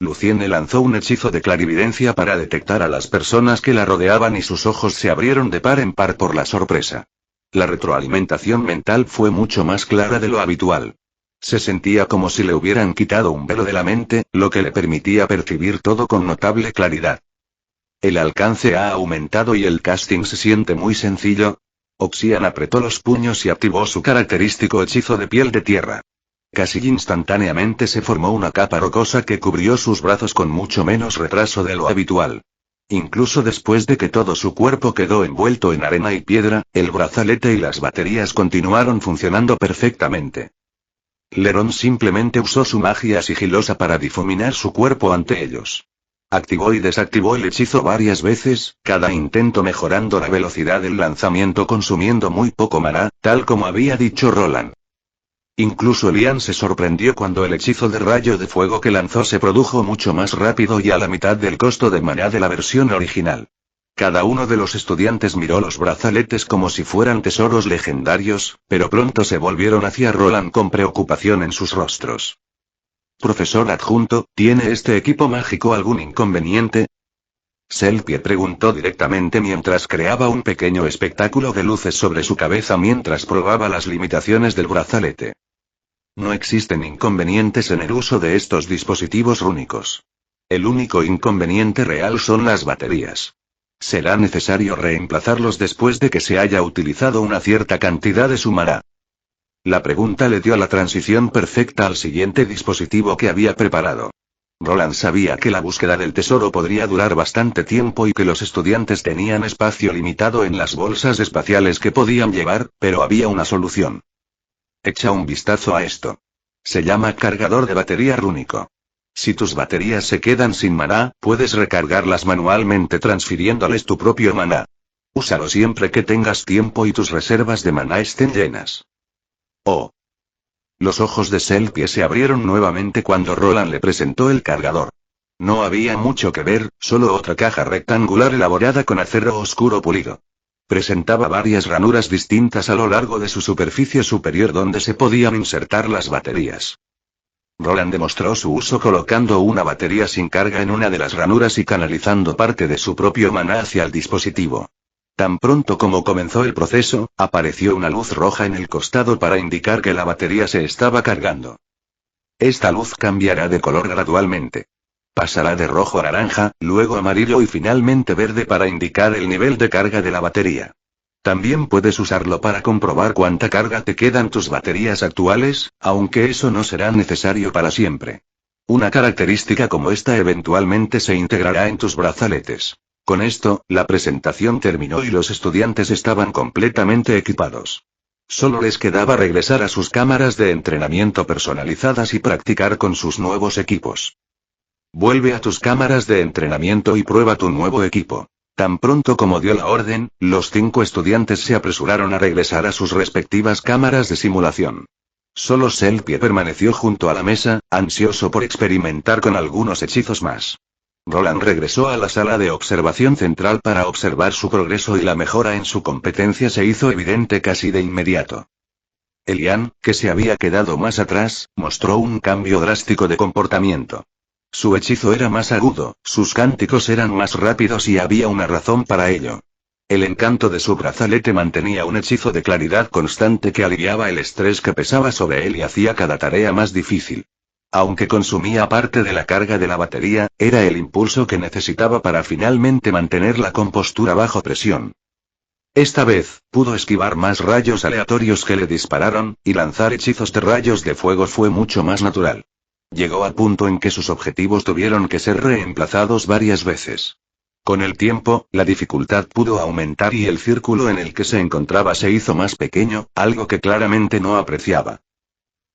Luciene lanzó un hechizo de clarividencia para detectar a las personas que la rodeaban y sus ojos se abrieron de par en par por la sorpresa. La retroalimentación mental fue mucho más clara de lo habitual. Se sentía como si le hubieran quitado un velo de la mente, lo que le permitía percibir todo con notable claridad. El alcance ha aumentado y el casting se siente muy sencillo. Oxian apretó los puños y activó su característico hechizo de piel de tierra. Casi instantáneamente se formó una capa rocosa que cubrió sus brazos con mucho menos retraso de lo habitual. Incluso después de que todo su cuerpo quedó envuelto en arena y piedra, el brazalete y las baterías continuaron funcionando perfectamente. Leron simplemente usó su magia sigilosa para difuminar su cuerpo ante ellos. Activó y desactivó el hechizo varias veces, cada intento mejorando la velocidad del lanzamiento consumiendo muy poco maná, tal como había dicho Roland. Incluso Lian se sorprendió cuando el hechizo de rayo de fuego que lanzó se produjo mucho más rápido y a la mitad del costo de maná de la versión original. Cada uno de los estudiantes miró los brazaletes como si fueran tesoros legendarios, pero pronto se volvieron hacia Roland con preocupación en sus rostros. Profesor adjunto, ¿tiene este equipo mágico algún inconveniente? Selpie preguntó directamente mientras creaba un pequeño espectáculo de luces sobre su cabeza mientras probaba las limitaciones del brazalete. No existen inconvenientes en el uso de estos dispositivos rúnicos. El único inconveniente real son las baterías. Será necesario reemplazarlos después de que se haya utilizado una cierta cantidad de su maná. La pregunta le dio la transición perfecta al siguiente dispositivo que había preparado. Roland sabía que la búsqueda del tesoro podría durar bastante tiempo y que los estudiantes tenían espacio limitado en las bolsas espaciales que podían llevar, pero había una solución. Echa un vistazo a esto. Se llama cargador de batería rúnico. Si tus baterías se quedan sin maná, puedes recargarlas manualmente transfiriéndoles tu propio maná. Úsalo siempre que tengas tiempo y tus reservas de maná estén llenas. Oh. Los ojos de Selpie se abrieron nuevamente cuando Roland le presentó el cargador. No había mucho que ver, solo otra caja rectangular elaborada con acero oscuro pulido. Presentaba varias ranuras distintas a lo largo de su superficie superior donde se podían insertar las baterías. Roland demostró su uso colocando una batería sin carga en una de las ranuras y canalizando parte de su propio maná hacia el dispositivo. Tan pronto como comenzó el proceso, apareció una luz roja en el costado para indicar que la batería se estaba cargando. Esta luz cambiará de color gradualmente. Pasará de rojo a naranja, luego amarillo y finalmente verde para indicar el nivel de carga de la batería. También puedes usarlo para comprobar cuánta carga te quedan tus baterías actuales, aunque eso no será necesario para siempre. Una característica como esta eventualmente se integrará en tus brazaletes. Con esto, la presentación terminó y los estudiantes estaban completamente equipados. Solo les quedaba regresar a sus cámaras de entrenamiento personalizadas y practicar con sus nuevos equipos. Vuelve a tus cámaras de entrenamiento y prueba tu nuevo equipo. Tan pronto como dio la orden, los 5 estudiantes se apresuraron a regresar a sus respectivas cámaras de simulación. Solo Selkie permaneció junto a la mesa, ansioso por experimentar con algunos hechizos más. Roland regresó a la sala de observación central para observar su progreso y la mejora en su competencia se hizo evidente casi de inmediato. Elian, que se había quedado más atrás, mostró un cambio drástico de comportamiento. Su hechizo era más agudo, sus cánticos eran más rápidos y había una razón para ello. El encanto de su brazalete mantenía un hechizo de claridad constante que aliviaba el estrés que pesaba sobre él y hacía cada tarea más difícil. Aunque consumía parte de la carga de la batería, era el impulso que necesitaba para finalmente mantener la compostura bajo presión. Esta vez, pudo esquivar más rayos aleatorios que le dispararon, y lanzar hechizos de rayos de fuego fue mucho más natural. Llegó al punto en que sus objetivos tuvieron que ser reemplazados varias veces. Con el tiempo, la dificultad pudo aumentar y el círculo en el que se encontraba se hizo más pequeño, algo que claramente no apreciaba.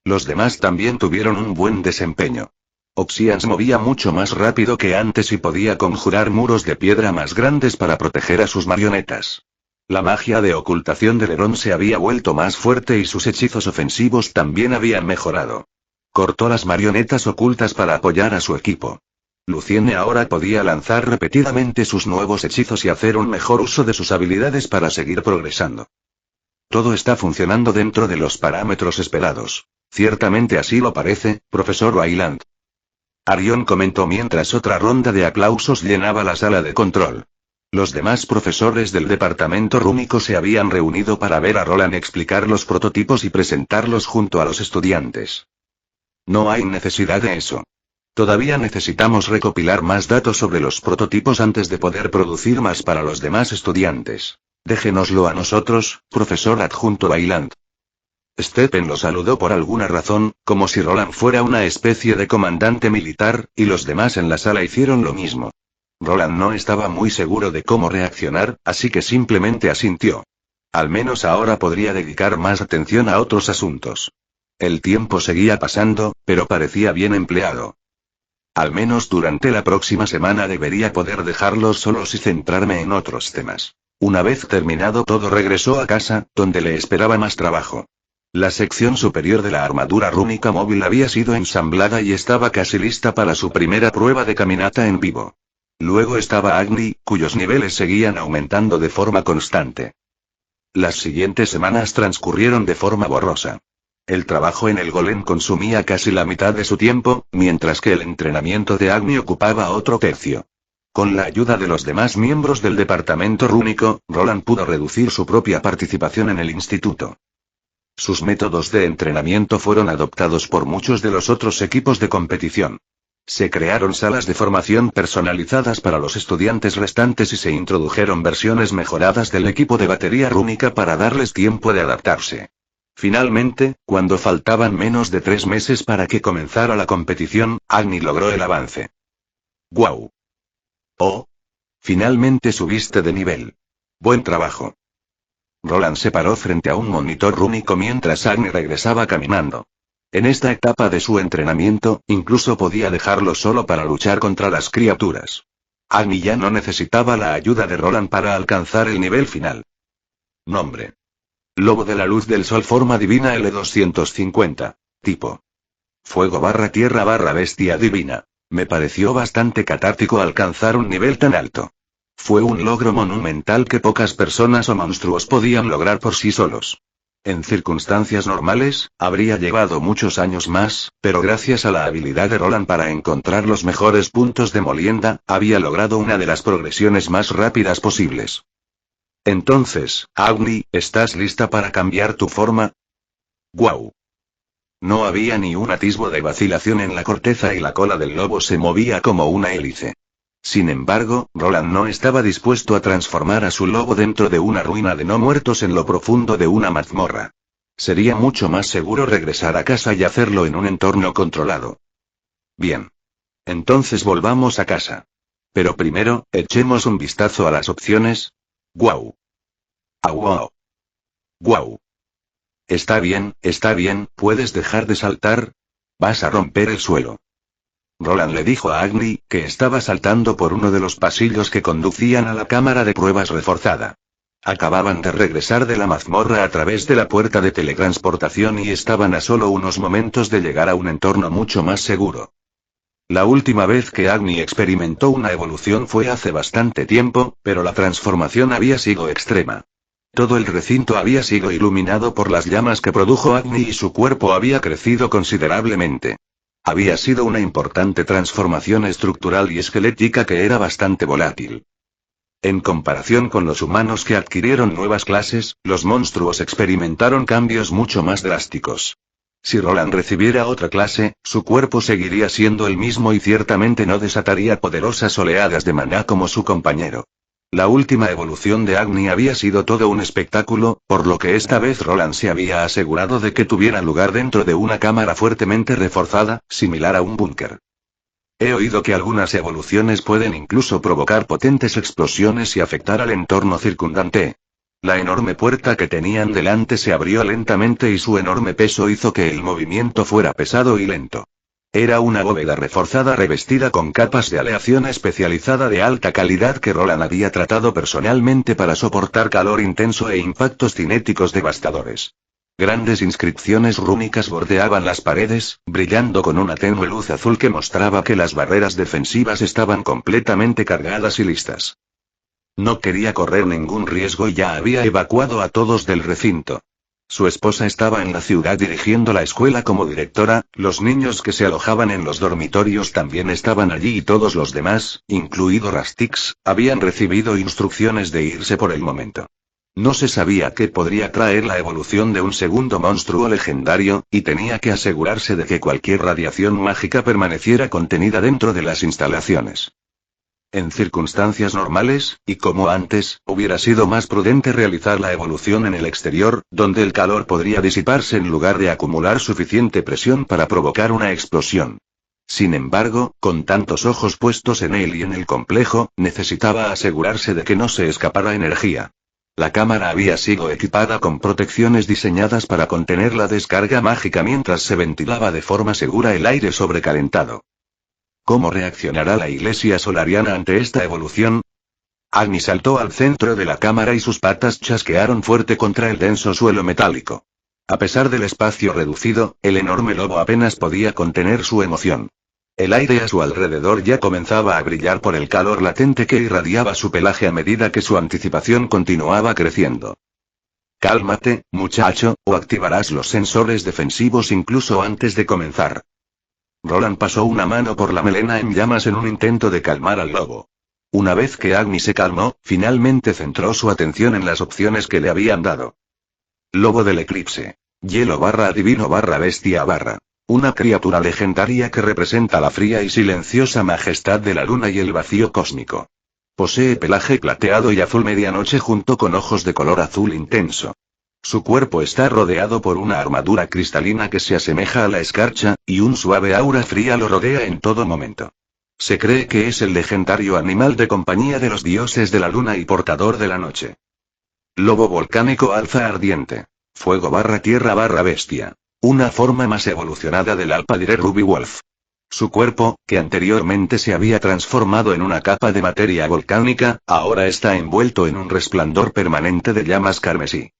Los demás también tuvieron un buen desempeño. Oxian se movía mucho más rápido que antes y podía conjurar muros de piedra más grandes para proteger a sus marionetas. La magia de ocultación de Leron se había vuelto más fuerte y sus hechizos ofensivos también habían mejorado. Cortó las marionetas ocultas para apoyar a su equipo. Lucienne ahora podía lanzar repetidamente sus nuevos hechizos y hacer un mejor uso de sus habilidades para seguir progresando. Todo está funcionando dentro de los parámetros esperados. Ciertamente así lo parece, profesor Wayland. Arion comentó mientras otra ronda de aplausos llenaba la sala de control. Los demás profesores del departamento rúnico se habían reunido para ver a Roland explicar los prototipos y presentarlos junto a los estudiantes. No hay necesidad de eso. Todavía necesitamos recopilar más datos sobre los prototipos antes de poder producir más para los demás estudiantes. Déjenoslo a nosotros, profesor adjunto Wayland. Stephen lo saludó por alguna razón, como si Roland fuera una especie de comandante militar, y los demás en la sala hicieron lo mismo. Roland no estaba muy seguro de cómo reaccionar, así que simplemente asintió. Al menos ahora podría dedicar más atención a otros asuntos. El tiempo seguía pasando, pero parecía bien empleado. Al menos durante la próxima semana debería poder dejarlos solos y centrarme en otros temas. Una vez terminado todo regresó a casa, donde le esperaba más trabajo. La sección superior de la armadura rúnica móvil había sido ensamblada y estaba casi lista para su primera prueba de caminata en vivo. Luego estaba Agni, cuyos niveles seguían aumentando de forma constante. Las siguientes semanas transcurrieron de forma borrosa. El trabajo en el golem consumía casi la mitad de su tiempo, mientras que el entrenamiento de Agni ocupaba otro tercio. Con la ayuda de los demás miembros del departamento rúnico, Roland pudo reducir su propia participación en el instituto. Sus métodos de entrenamiento fueron adoptados por muchos de los otros equipos de competición. Se crearon salas de formación personalizadas para los estudiantes restantes y se introdujeron versiones mejoradas del equipo de batería rúnica para darles tiempo de adaptarse. Finalmente, cuando faltaban menos de 3 meses para que comenzara la competición, Agni logró el avance. ¡Guau! ¡Oh! Finalmente subiste de nivel. Buen trabajo. Roland se paró frente a un monitor rúnico mientras Agni regresaba caminando. En esta etapa de su entrenamiento, incluso podía dejarlo solo para luchar contra las criaturas. Agni ya no necesitaba la ayuda de Roland para alcanzar el nivel final. Nombre: Lobo de la luz del sol, forma divina L250. Tipo: Fuego / tierra / bestia divina. Me pareció bastante catártico alcanzar un nivel tan alto. Fue un logro monumental que pocas personas o monstruos podían lograr por sí solos. En circunstancias normales, habría llevado muchos años más, pero gracias a la habilidad de Roland para encontrar los mejores puntos de molienda, había logrado una de las progresiones más rápidas posibles. Entonces, Agni, ¿estás lista para cambiar tu forma? ¡Guau! No había ni un atisbo de vacilación en la corteza y la cola del lobo se movía como una hélice. Sin embargo, Roland no estaba dispuesto a transformar a su lobo dentro de una ruina de no muertos en lo profundo de una mazmorra. Sería mucho más seguro regresar a casa y hacerlo en un entorno controlado. Bien. Entonces volvamos a casa. Pero primero, echemos un vistazo a las opciones. ¡Guau! ¡Au! ¡Guau! Está bien, ¿puedes dejar de saltar? Vas a romper el suelo. Roland le dijo a Agni, que estaba saltando por uno de los pasillos que conducían a la cámara de pruebas reforzada. Acababan de regresar de la mazmorra a través de la puerta de teletransportación y estaban a solo unos momentos de llegar a un entorno mucho más seguro. La última vez que Agni experimentó una evolución fue hace bastante tiempo, pero la transformación había sido extrema. Todo el recinto había sido iluminado por las llamas que produjo Agni y su cuerpo había crecido considerablemente. Había sido una importante transformación estructural y esquelética que era bastante volátil. En comparación con los humanos que adquirieron nuevas clases, los monstruos experimentaron cambios mucho más drásticos. Si Roland recibiera otra clase, su cuerpo seguiría siendo el mismo y ciertamente no desataría poderosas oleadas de maná como su compañero. La última evolución de Agni había sido todo un espectáculo, por lo que esta vez Roland se había asegurado de que tuviera lugar dentro de una cámara fuertemente reforzada, similar a un búnker. He oído que algunas evoluciones pueden incluso provocar potentes explosiones y afectar al entorno circundante. La enorme puerta que tenían delante se abrió lentamente y su enorme peso hizo que el movimiento fuera pesado y lento. Era una bóveda reforzada revestida con capas de aleación especializada de alta calidad que Roland había tratado personalmente para soportar calor intenso e impactos cinéticos devastadores. Grandes inscripciones rúnicas bordeaban las paredes, brillando con una tenue luz azul que mostraba que las barreras defensivas estaban completamente cargadas y listas. No quería correr ningún riesgo y ya había evacuado a todos del recinto. Su esposa estaba en la ciudad dirigiendo la escuela como directora, los niños que se alojaban en los dormitorios también estaban allí y todos los demás, incluido Rastix, habían recibido instrucciones de irse por el momento. No se sabía qué podría traer la evolución de un segundo monstruo legendario, y tenía que asegurarse de que cualquier radiación mágica permaneciera contenida dentro de las instalaciones. En circunstancias normales, y como antes, hubiera sido más prudente realizar la evolución en el exterior, donde el calor podría disiparse en lugar de acumular suficiente presión para provocar una explosión. Sin embargo, con tantos ojos puestos en él y en el complejo, necesitaba asegurarse de que no se escapara energía. La cámara había sido equipada con protecciones diseñadas para contener la descarga mágica mientras se ventilaba de forma segura el aire sobrecalentado. ¿Cómo reaccionará la iglesia solariana ante esta evolución? Agni saltó al centro de la cámara y sus patas chasquearon fuerte contra el denso suelo metálico. A pesar del espacio reducido, el enorme lobo apenas podía contener su emoción. El aire a su alrededor ya comenzaba a brillar por el calor latente que irradiaba su pelaje a medida que su anticipación continuaba creciendo. Cálmate, muchacho, o activarás los sensores defensivos incluso antes de comenzar. Roland pasó una mano por la melena en llamas en un intento de calmar al lobo. Una vez que Agni se calmó, finalmente centró su atención en las opciones que le habían dado. Lobo del eclipse. Hielo / adivino / bestia / una criatura legendaria que representa la fría y silenciosa majestad de la luna y el vacío cósmico. Posee pelaje plateado y azul medianoche junto con ojos de color azul intenso. Su cuerpo está rodeado por una armadura cristalina que se asemeja a la escarcha, y un suave aura fría lo rodea en todo momento. Se cree que es el legendario animal de compañía de los dioses de la luna y portador de la noche. Lobo volcánico alfa ardiente. Fuego / tierra / bestia. Una forma más evolucionada del Alpha Dire Ruby Wolf. Su cuerpo, que anteriormente se había transformado en una capa de materia volcánica, ahora está envuelto en un resplandor permanente de llamas carmesí.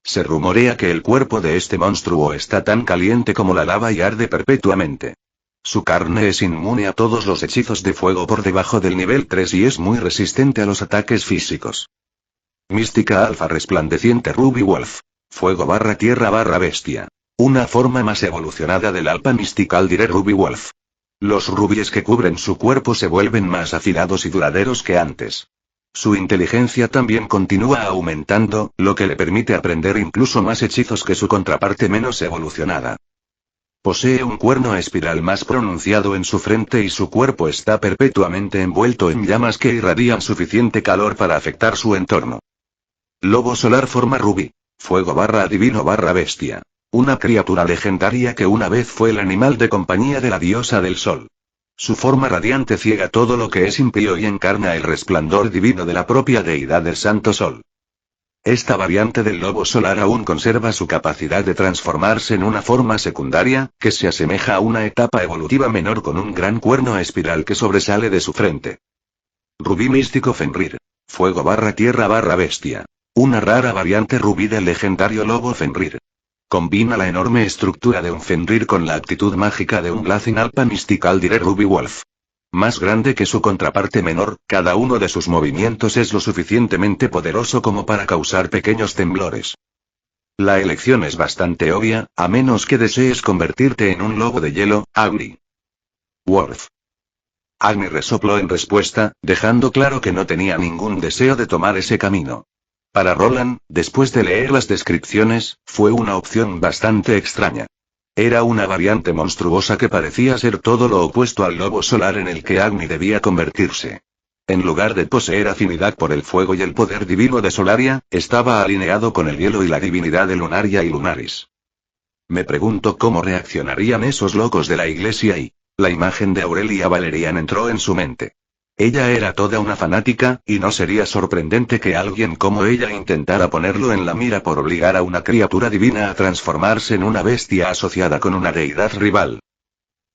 Se rumorea que el cuerpo de este monstruo está tan caliente como la lava y arde perpetuamente. Su carne es inmune a todos los hechizos de fuego por debajo del nivel 3 y es muy resistente a los ataques físicos. Mística alfa resplandeciente Ruby Wolf. Fuego / tierra / bestia. Una forma más evolucionada del Alpha Mystical Dire Ruby Wolf. Los rubíes que cubren su cuerpo se vuelven más afilados y duraderos que antes. Su inteligencia también continúa aumentando, lo que le permite aprender incluso más hechizos que su contraparte menos evolucionada. Posee un cuerno espiral más pronunciado en su frente y su cuerpo está perpetuamente envuelto en llamas que irradian suficiente calor para afectar su entorno. Lobo solar forma Ruby. Fuego / adivino / bestia. Una criatura legendaria que una vez fue el animal de compañía de la diosa del sol. Su forma radiante ciega todo lo que es impío y encarna el resplandor divino de la propia deidad del Santo Sol. Esta variante del lobo solar aún conserva su capacidad de transformarse en una forma secundaria, que se asemeja a una etapa evolutiva menor con un gran cuerno espiral que sobresale de su frente. Rubí místico Fenrir. Fuego / tierra / bestia. Una rara variante rubí del legendario lobo Fenrir. Combina la enorme estructura de un Fenrir con la actitud mágica de un Blazing Alpha Mystical Dire Ruby Wolf. Más grande que su contraparte menor, cada uno de sus movimientos es lo suficientemente poderoso como para causar pequeños temblores. La elección es bastante obvia, a menos que desees convertirte en un lobo de hielo, Agni. Worf. Agni resopló en respuesta, dejando claro que no tenía ningún deseo de tomar ese camino. Para Roland, después de leer las descripciones, fue una opción bastante extraña. Era una variante monstruosa que parecía ser todo lo opuesto al lobo solar en el que Agni debía convertirse. En lugar de poseer afinidad por el fuego y el poder divino de Solaria, estaba alineado con el hielo y la divinidad de Lunaria y Lunaris. Me pregunto cómo reaccionarían esos locos de la iglesia y... La imagen de Aurelia Valerian entró en su mente. Ella era toda una fanática, y no sería sorprendente que alguien como ella intentara ponerlo en la mira por obligar a una criatura divina a transformarse en una bestia asociada con una deidad rival.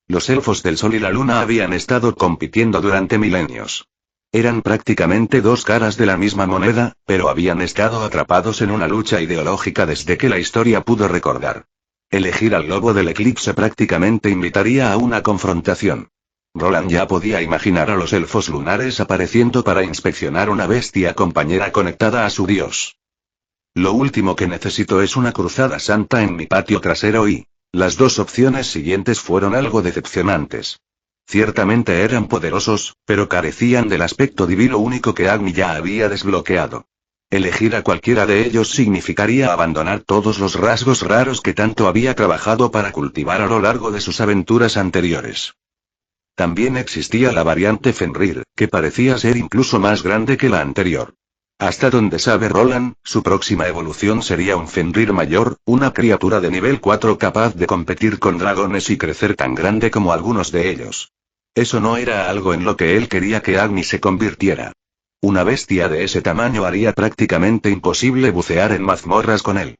Los elfos del sol y la luna habían estado compitiendo durante milenios. Eran prácticamente dos caras de la misma moneda, pero habían estado atrapados en una lucha ideológica desde que la historia pudo recordar. Elegir al lobo del eclipse prácticamente invitaría a una confrontación. Roland ya podía imaginar a los elfos lunares apareciendo para inspeccionar una bestia compañera conectada a su dios. Lo último que necesito es una cruzada santa en mi patio trasero y... Las dos opciones siguientes fueron algo decepcionantes. Ciertamente eran poderosos, pero carecían del aspecto divino único que Agni ya había desbloqueado. Elegir a cualquiera de ellos significaría abandonar todos los rasgos raros que tanto había trabajado para cultivar a lo largo de sus aventuras anteriores. También existía la variante Fenrir, que parecía ser incluso más grande que la anterior. Hasta donde sabe Roland, su próxima evolución sería un Fenrir mayor, una criatura de nivel 4 capaz de competir con dragones y crecer tan grande como algunos de ellos. Eso no era algo en lo que él quería que Agni se convirtiera. Una bestia de ese tamaño haría prácticamente imposible bucear en mazmorras con él.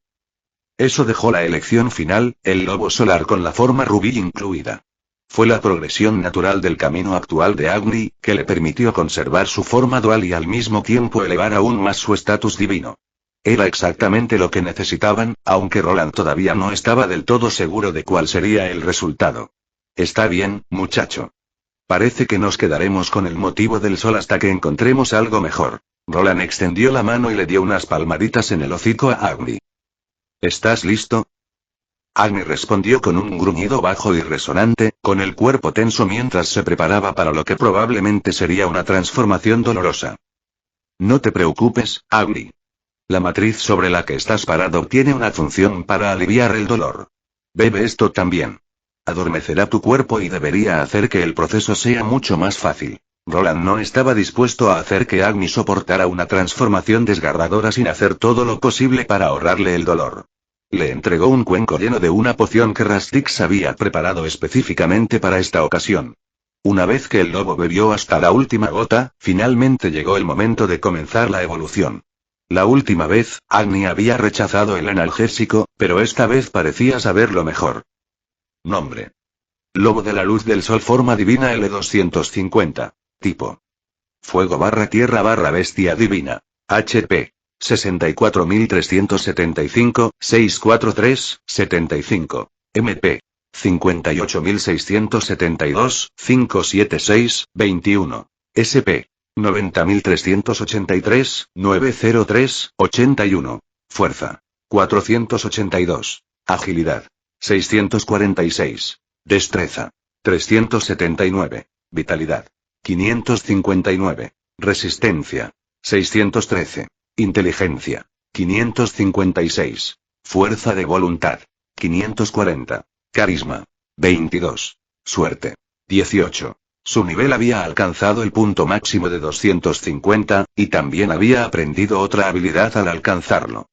Eso dejó la elección final, el lobo solar con la forma rubí incluida. Fue la progresión natural del camino actual de Agni, que le permitió conservar su forma dual y al mismo tiempo elevar aún más su estatus divino. Era exactamente lo que necesitaban, aunque Roland todavía no estaba del todo seguro de cuál sería el resultado. Está bien, muchacho. Parece que nos quedaremos con el motivo del sol hasta que encontremos algo mejor. Roland extendió la mano y le dio unas palmaditas en el hocico a Agni. ¿Estás listo? Agni respondió con un gruñido bajo y resonante, con el cuerpo tenso mientras se preparaba para lo que probablemente sería una transformación dolorosa. No te preocupes, Agni. La matriz sobre la que estás parado tiene una función para aliviar el dolor. Bebe esto también. Adormecerá tu cuerpo y debería hacer que el proceso sea mucho más fácil. Roland no estaba dispuesto a hacer que Agni soportara una transformación desgarradora sin hacer todo lo posible para ahorrarle el dolor. Le entregó un cuenco lleno de una poción que Rastix había preparado específicamente para esta ocasión. Una vez que el lobo bebió hasta la última gota, finalmente llegó el momento de comenzar la evolución. La última vez, Agni había rechazado el analgésico, pero esta vez parecía saberlo mejor. Nombre. Lobo de la luz del sol forma divina L250. Tipo. Fuego / tierra / bestia divina. HP. 64375, 643, 75. MP. 58672, 576, 21. SP. 90383, 903, 81. Fuerza. 482. Agilidad. 646. Destreza. 379. Vitalidad. 559. Resistencia. 613. Inteligencia. 556. Fuerza de voluntad. 540. Carisma. 22. Suerte. 18. Su nivel había alcanzado el punto máximo de 250, y también había aprendido otra habilidad al alcanzarlo.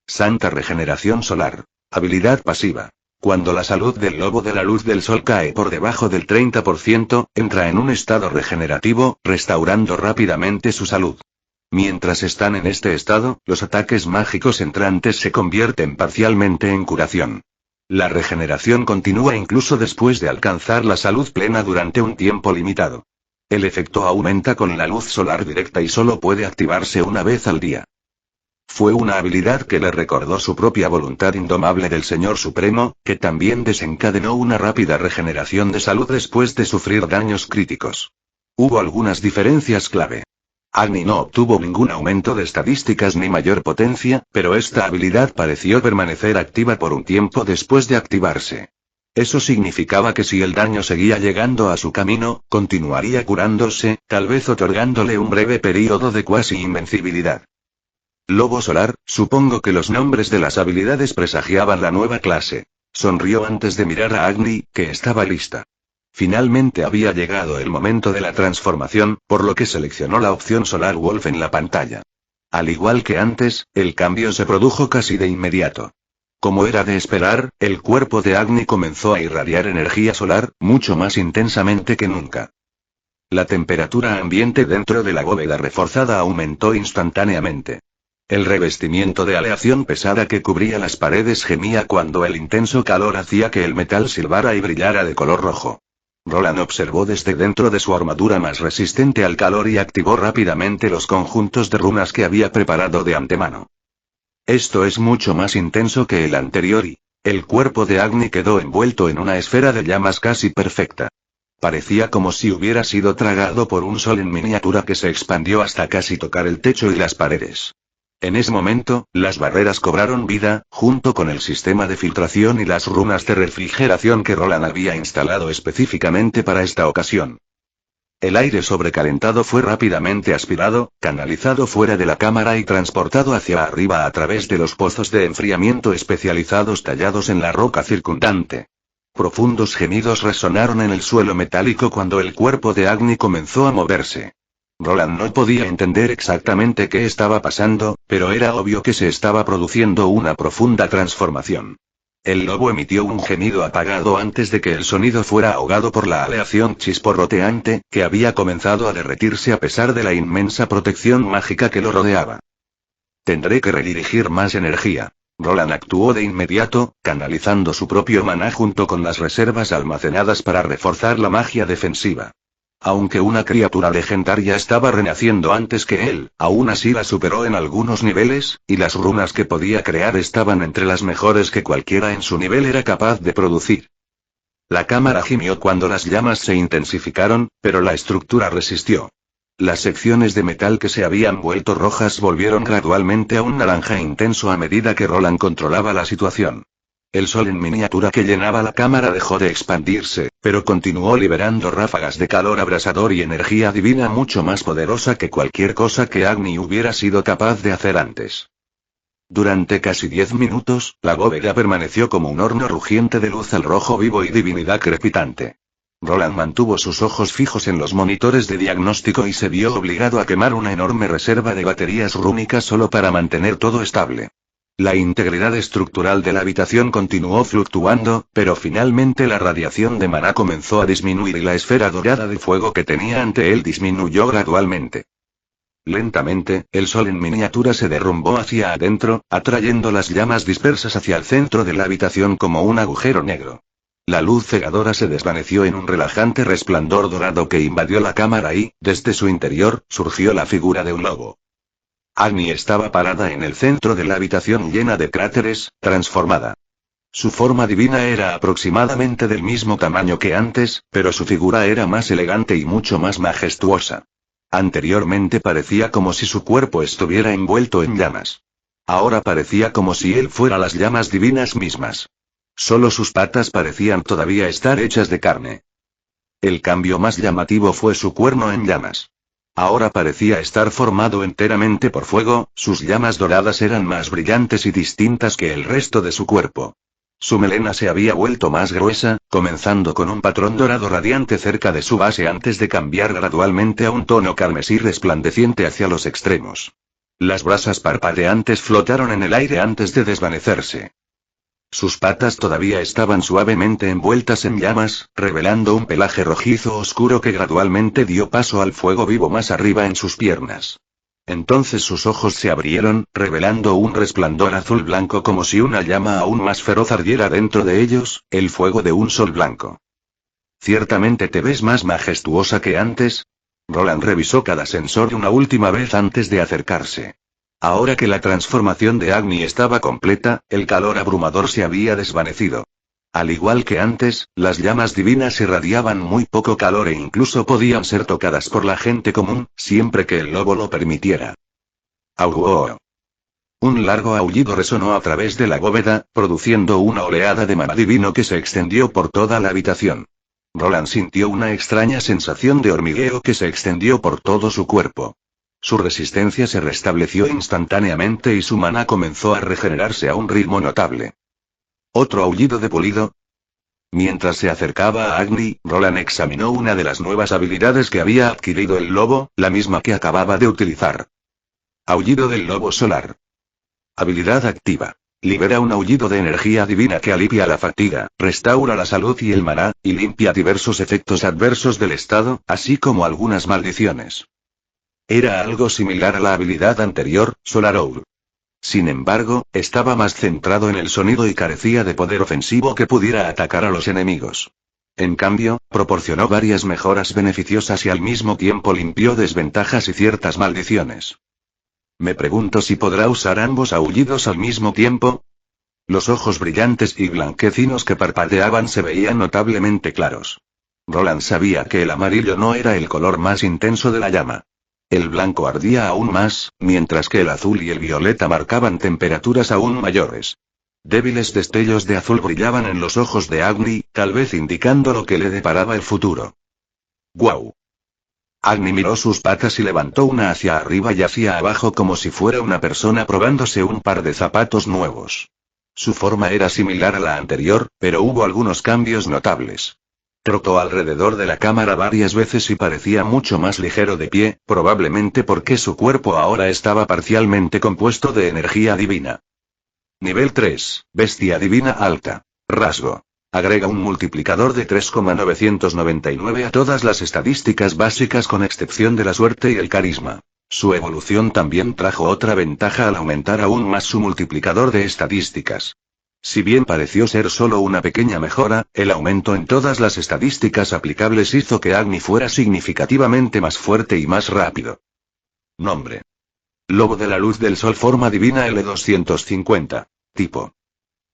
Santa regeneración solar. Habilidad pasiva. Cuando la salud del lobo de la luz del sol cae por debajo del 30%, entra en un estado regenerativo, restaurando rápidamente su salud. Mientras están en este estado, los ataques mágicos entrantes se convierten parcialmente en curación. La regeneración continúa incluso después de alcanzar la salud plena durante un tiempo limitado. El efecto aumenta con la luz solar directa y solo puede activarse una vez al día. Fue una habilidad que le recordó su propia voluntad indomable del Señor Supremo, que también desencadenó una rápida regeneración de salud después de sufrir daños críticos. Hubo algunas diferencias clave. Agni no obtuvo ningún aumento de estadísticas ni mayor potencia, pero esta habilidad pareció permanecer activa por un tiempo después de activarse. Eso significaba que si el daño seguía llegando a su camino, continuaría curándose, tal vez otorgándole un breve período de cuasi invencibilidad. Lobo solar, supongo que los nombres de las habilidades presagiaban la nueva clase. Sonrió antes de mirar a Agni, que estaba lista. Finalmente había llegado el momento de la transformación, por lo que seleccionó la opción Solar Wolf en la pantalla. Al igual que antes, el cambio se produjo casi de inmediato. Como era de esperar, el cuerpo de Agni comenzó a irradiar energía solar, mucho más intensamente que nunca. La temperatura ambiente dentro de la bóveda reforzada aumentó instantáneamente. El revestimiento de aleación pesada que cubría las paredes gemía cuando el intenso calor hacía que el metal silbara y brillara de color rojo. Roland observó desde dentro de su armadura más resistente al calor y activó rápidamente los conjuntos de runas que había preparado de antemano. Esto es mucho más intenso que el anterior y el cuerpo de Agni quedó envuelto en una esfera de llamas casi perfecta. Parecía como si hubiera sido tragado por un sol en miniatura que se expandió hasta casi tocar el techo y las paredes. En ese momento, las barreras cobraron vida, junto con el sistema de filtración y las runas de refrigeración que Roland había instalado específicamente para esta ocasión. El aire sobrecalentado fue rápidamente aspirado, canalizado fuera de la cámara y transportado hacia arriba a través de los pozos de enfriamiento especializados tallados en la roca circundante. Profundos gemidos resonaron en el suelo metálico cuando el cuerpo de Agni comenzó a moverse. Roland no podía entender exactamente qué estaba pasando, pero era obvio que se estaba produciendo una profunda transformación. El lobo emitió un gemido apagado antes de que el sonido fuera ahogado por la aleación chisporroteante, que había comenzado a derretirse a pesar de la inmensa protección mágica que lo rodeaba. Tendré que redirigir más energía. Roland actuó de inmediato, canalizando su propio maná junto con las reservas almacenadas para reforzar la magia defensiva. Aunque una criatura legendaria estaba renaciendo antes que él, aún así la superó en algunos niveles, y las runas que podía crear estaban entre las mejores que cualquiera en su nivel era capaz de producir. La cámara gimió cuando las llamas se intensificaron, pero la estructura resistió. Las secciones de metal que se habían vuelto rojas volvieron gradualmente a un naranja intenso a medida que Roland controlaba la situación. El sol en miniatura que llenaba la cámara dejó de expandirse, pero continuó liberando ráfagas de calor abrasador y energía divina mucho más poderosa que cualquier cosa que Agni hubiera sido capaz de hacer antes. Durante casi 10 minutos, la bóveda permaneció como un horno rugiente de luz al rojo vivo y divinidad crepitante. Roland mantuvo sus ojos fijos en los monitores de diagnóstico y se vio obligado a quemar una enorme reserva de baterías rúnicas solo para mantener todo estable. La integridad estructural de la habitación continuó fluctuando, pero finalmente la radiación de maná comenzó a disminuir y la esfera dorada de fuego que tenía ante él disminuyó gradualmente. Lentamente, el sol en miniatura se derrumbó hacia adentro, atrayendo las llamas dispersas hacia el centro de la habitación como un agujero negro. La luz cegadora se desvaneció en un relajante resplandor dorado que invadió la cámara y, desde su interior, surgió la figura de un lobo. Agni estaba parada en el centro de la habitación llena de cráteres, transformada. Su forma divina era aproximadamente del mismo tamaño que antes, pero su figura era más elegante y mucho más majestuosa. Anteriormente parecía como si su cuerpo estuviera envuelto en llamas. Ahora parecía como si él fuera las llamas divinas mismas. Solo sus patas parecían todavía estar hechas de carne. El cambio más llamativo fue su cuerno en llamas. Ahora parecía estar formado enteramente por fuego, sus llamas doradas eran más brillantes y distintas que el resto de su cuerpo. Su melena se había vuelto más gruesa, comenzando con un patrón dorado radiante cerca de su base antes de cambiar gradualmente a un tono carmesí resplandeciente hacia los extremos. Las brasas parpadeantes flotaron en el aire antes de desvanecerse. Sus patas todavía estaban suavemente envueltas en llamas, revelando un pelaje rojizo oscuro que gradualmente dio paso al fuego vivo más arriba en sus piernas. Entonces sus ojos se abrieron, revelando un resplandor azul blanco como si una llama aún más feroz ardiera dentro de ellos, el fuego de un sol blanco. Ciertamente te ves más majestuosa que antes. Roland revisó cada sensor una última vez antes de acercarse. Ahora que la transformación de Agni estaba completa, el calor abrumador se había desvanecido. Al igual que antes, las llamas divinas irradiaban muy poco calor e incluso podían ser tocadas por la gente común, siempre que el lobo lo permitiera. ¡Auguo! Un largo aullido resonó a través de la bóveda, produciendo una oleada de maná divino que se extendió por toda la habitación. Roland sintió una extraña sensación de hormigueo que se extendió por todo su cuerpo. Su resistencia se restableció instantáneamente y su maná comenzó a regenerarse a un ritmo notable. ¿Otro aullido de pulido? Mientras se acercaba a Agni, Roland examinó una de las nuevas habilidades que había adquirido el lobo, la misma que acababa de utilizar. Aullido del lobo solar. Habilidad activa. Libera un aullido de energía divina que alivia la fatiga, restaura la salud y el maná, y limpia diversos efectos adversos del estado, así como algunas maldiciones. Era algo similar a la habilidad anterior, Solar Owl. Sin embargo, estaba más centrado en el sonido y carecía de poder ofensivo que pudiera atacar a los enemigos. En cambio, proporcionó varias mejoras beneficiosas y al mismo tiempo limpió desventajas y ciertas maldiciones. Me pregunto si podrá usar ambos aullidos al mismo tiempo. Los ojos brillantes y blanquecinos que parpadeaban se veían notablemente claros. Roland sabía que el amarillo no era el color más intenso de la llama. El blanco ardía aún más, mientras que el azul y el violeta marcaban temperaturas aún mayores. Débiles destellos de azul brillaban en los ojos de Agni, tal vez indicando lo que le deparaba el futuro. ¡Guau! Agni miró sus patas y levantó una hacia arriba y hacia abajo como si fuera una persona probándose un par de zapatos nuevos. Su forma era similar a la anterior, pero hubo algunos cambios notables. Trotó alrededor de la cámara varias veces y parecía mucho más ligero de pie, probablemente porque su cuerpo ahora estaba parcialmente compuesto de energía divina. Nivel 3, Bestia Divina Alta. Rasgo. Agrega un multiplicador de 3,999 a todas las estadísticas básicas con excepción de la suerte y el carisma. Su evolución también trajo otra ventaja al aumentar aún más su multiplicador de estadísticas. Si bien pareció ser solo una pequeña mejora, el aumento en todas las estadísticas aplicables hizo que Agni fuera significativamente más fuerte y más rápido. Nombre. Lobo de la luz del sol, forma divina L250. Tipo.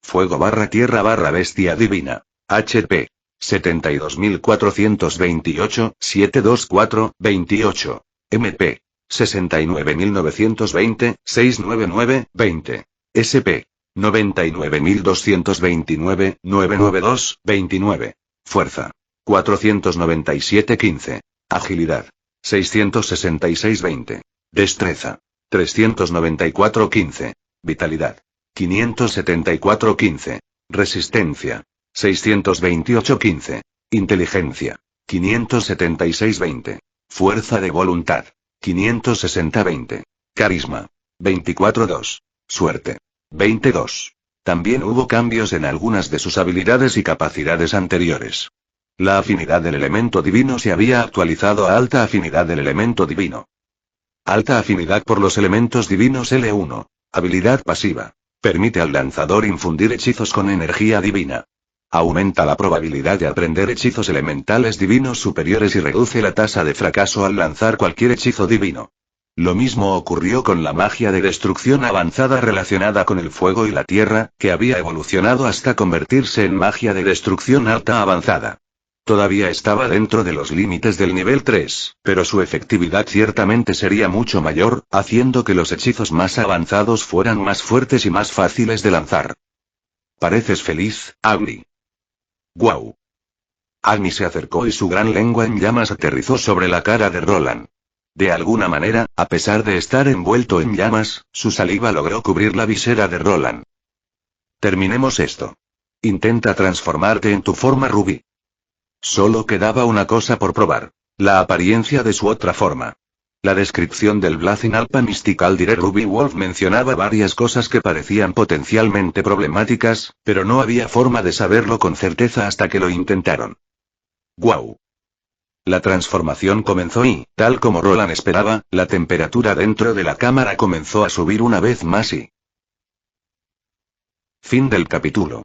Fuego / tierra / bestia divina. HP. 72428, 724, 28. MP. 69920, 699, 20. SP. 99229, 992, 29. Fuerza. 497-15. Agilidad. 666-20. Destreza. 394-15. Vitalidad. 574-15. Resistencia. 628-15. Inteligencia. 576-20. Fuerza de voluntad. 560-20. Carisma. 24-2. Suerte. 22. También hubo cambios en algunas de sus habilidades y capacidades anteriores. La afinidad del elemento divino se había actualizado a alta afinidad del elemento divino. Alta afinidad por los elementos divinos L1. Habilidad pasiva. Permite al lanzador infundir hechizos con energía divina. Aumenta la probabilidad de aprender hechizos elementales divinos superiores y reduce la tasa de fracaso al lanzar cualquier hechizo divino. Lo mismo ocurrió con la magia de destrucción avanzada relacionada con el fuego y la tierra, que había evolucionado hasta convertirse en magia de destrucción alta avanzada. Todavía estaba dentro de los límites del nivel 3, pero su efectividad ciertamente sería mucho mayor, haciendo que los hechizos más avanzados fueran más fuertes y más fáciles de lanzar. ¿Pareces feliz, Agni? ¡Guau! Agni se acercó y su gran lengua en llamas aterrizó sobre la cara de Roland. De alguna manera, a pesar de estar envuelto en llamas, su saliva logró cubrir la visera de Roland. Terminemos esto. Intenta transformarte en tu forma rubí. Solo quedaba una cosa por probar. La apariencia de su otra forma. La descripción del Blazing Alpha Mystical Dire Ruby Wolf mencionaba varias cosas que parecían potencialmente problemáticas, pero no había forma de saberlo con certeza hasta que lo intentaron. ¡Guau! La transformación comenzó y, tal como Roland esperaba, la temperatura dentro de la cámara comenzó a subir una vez más y... Fin del capítulo.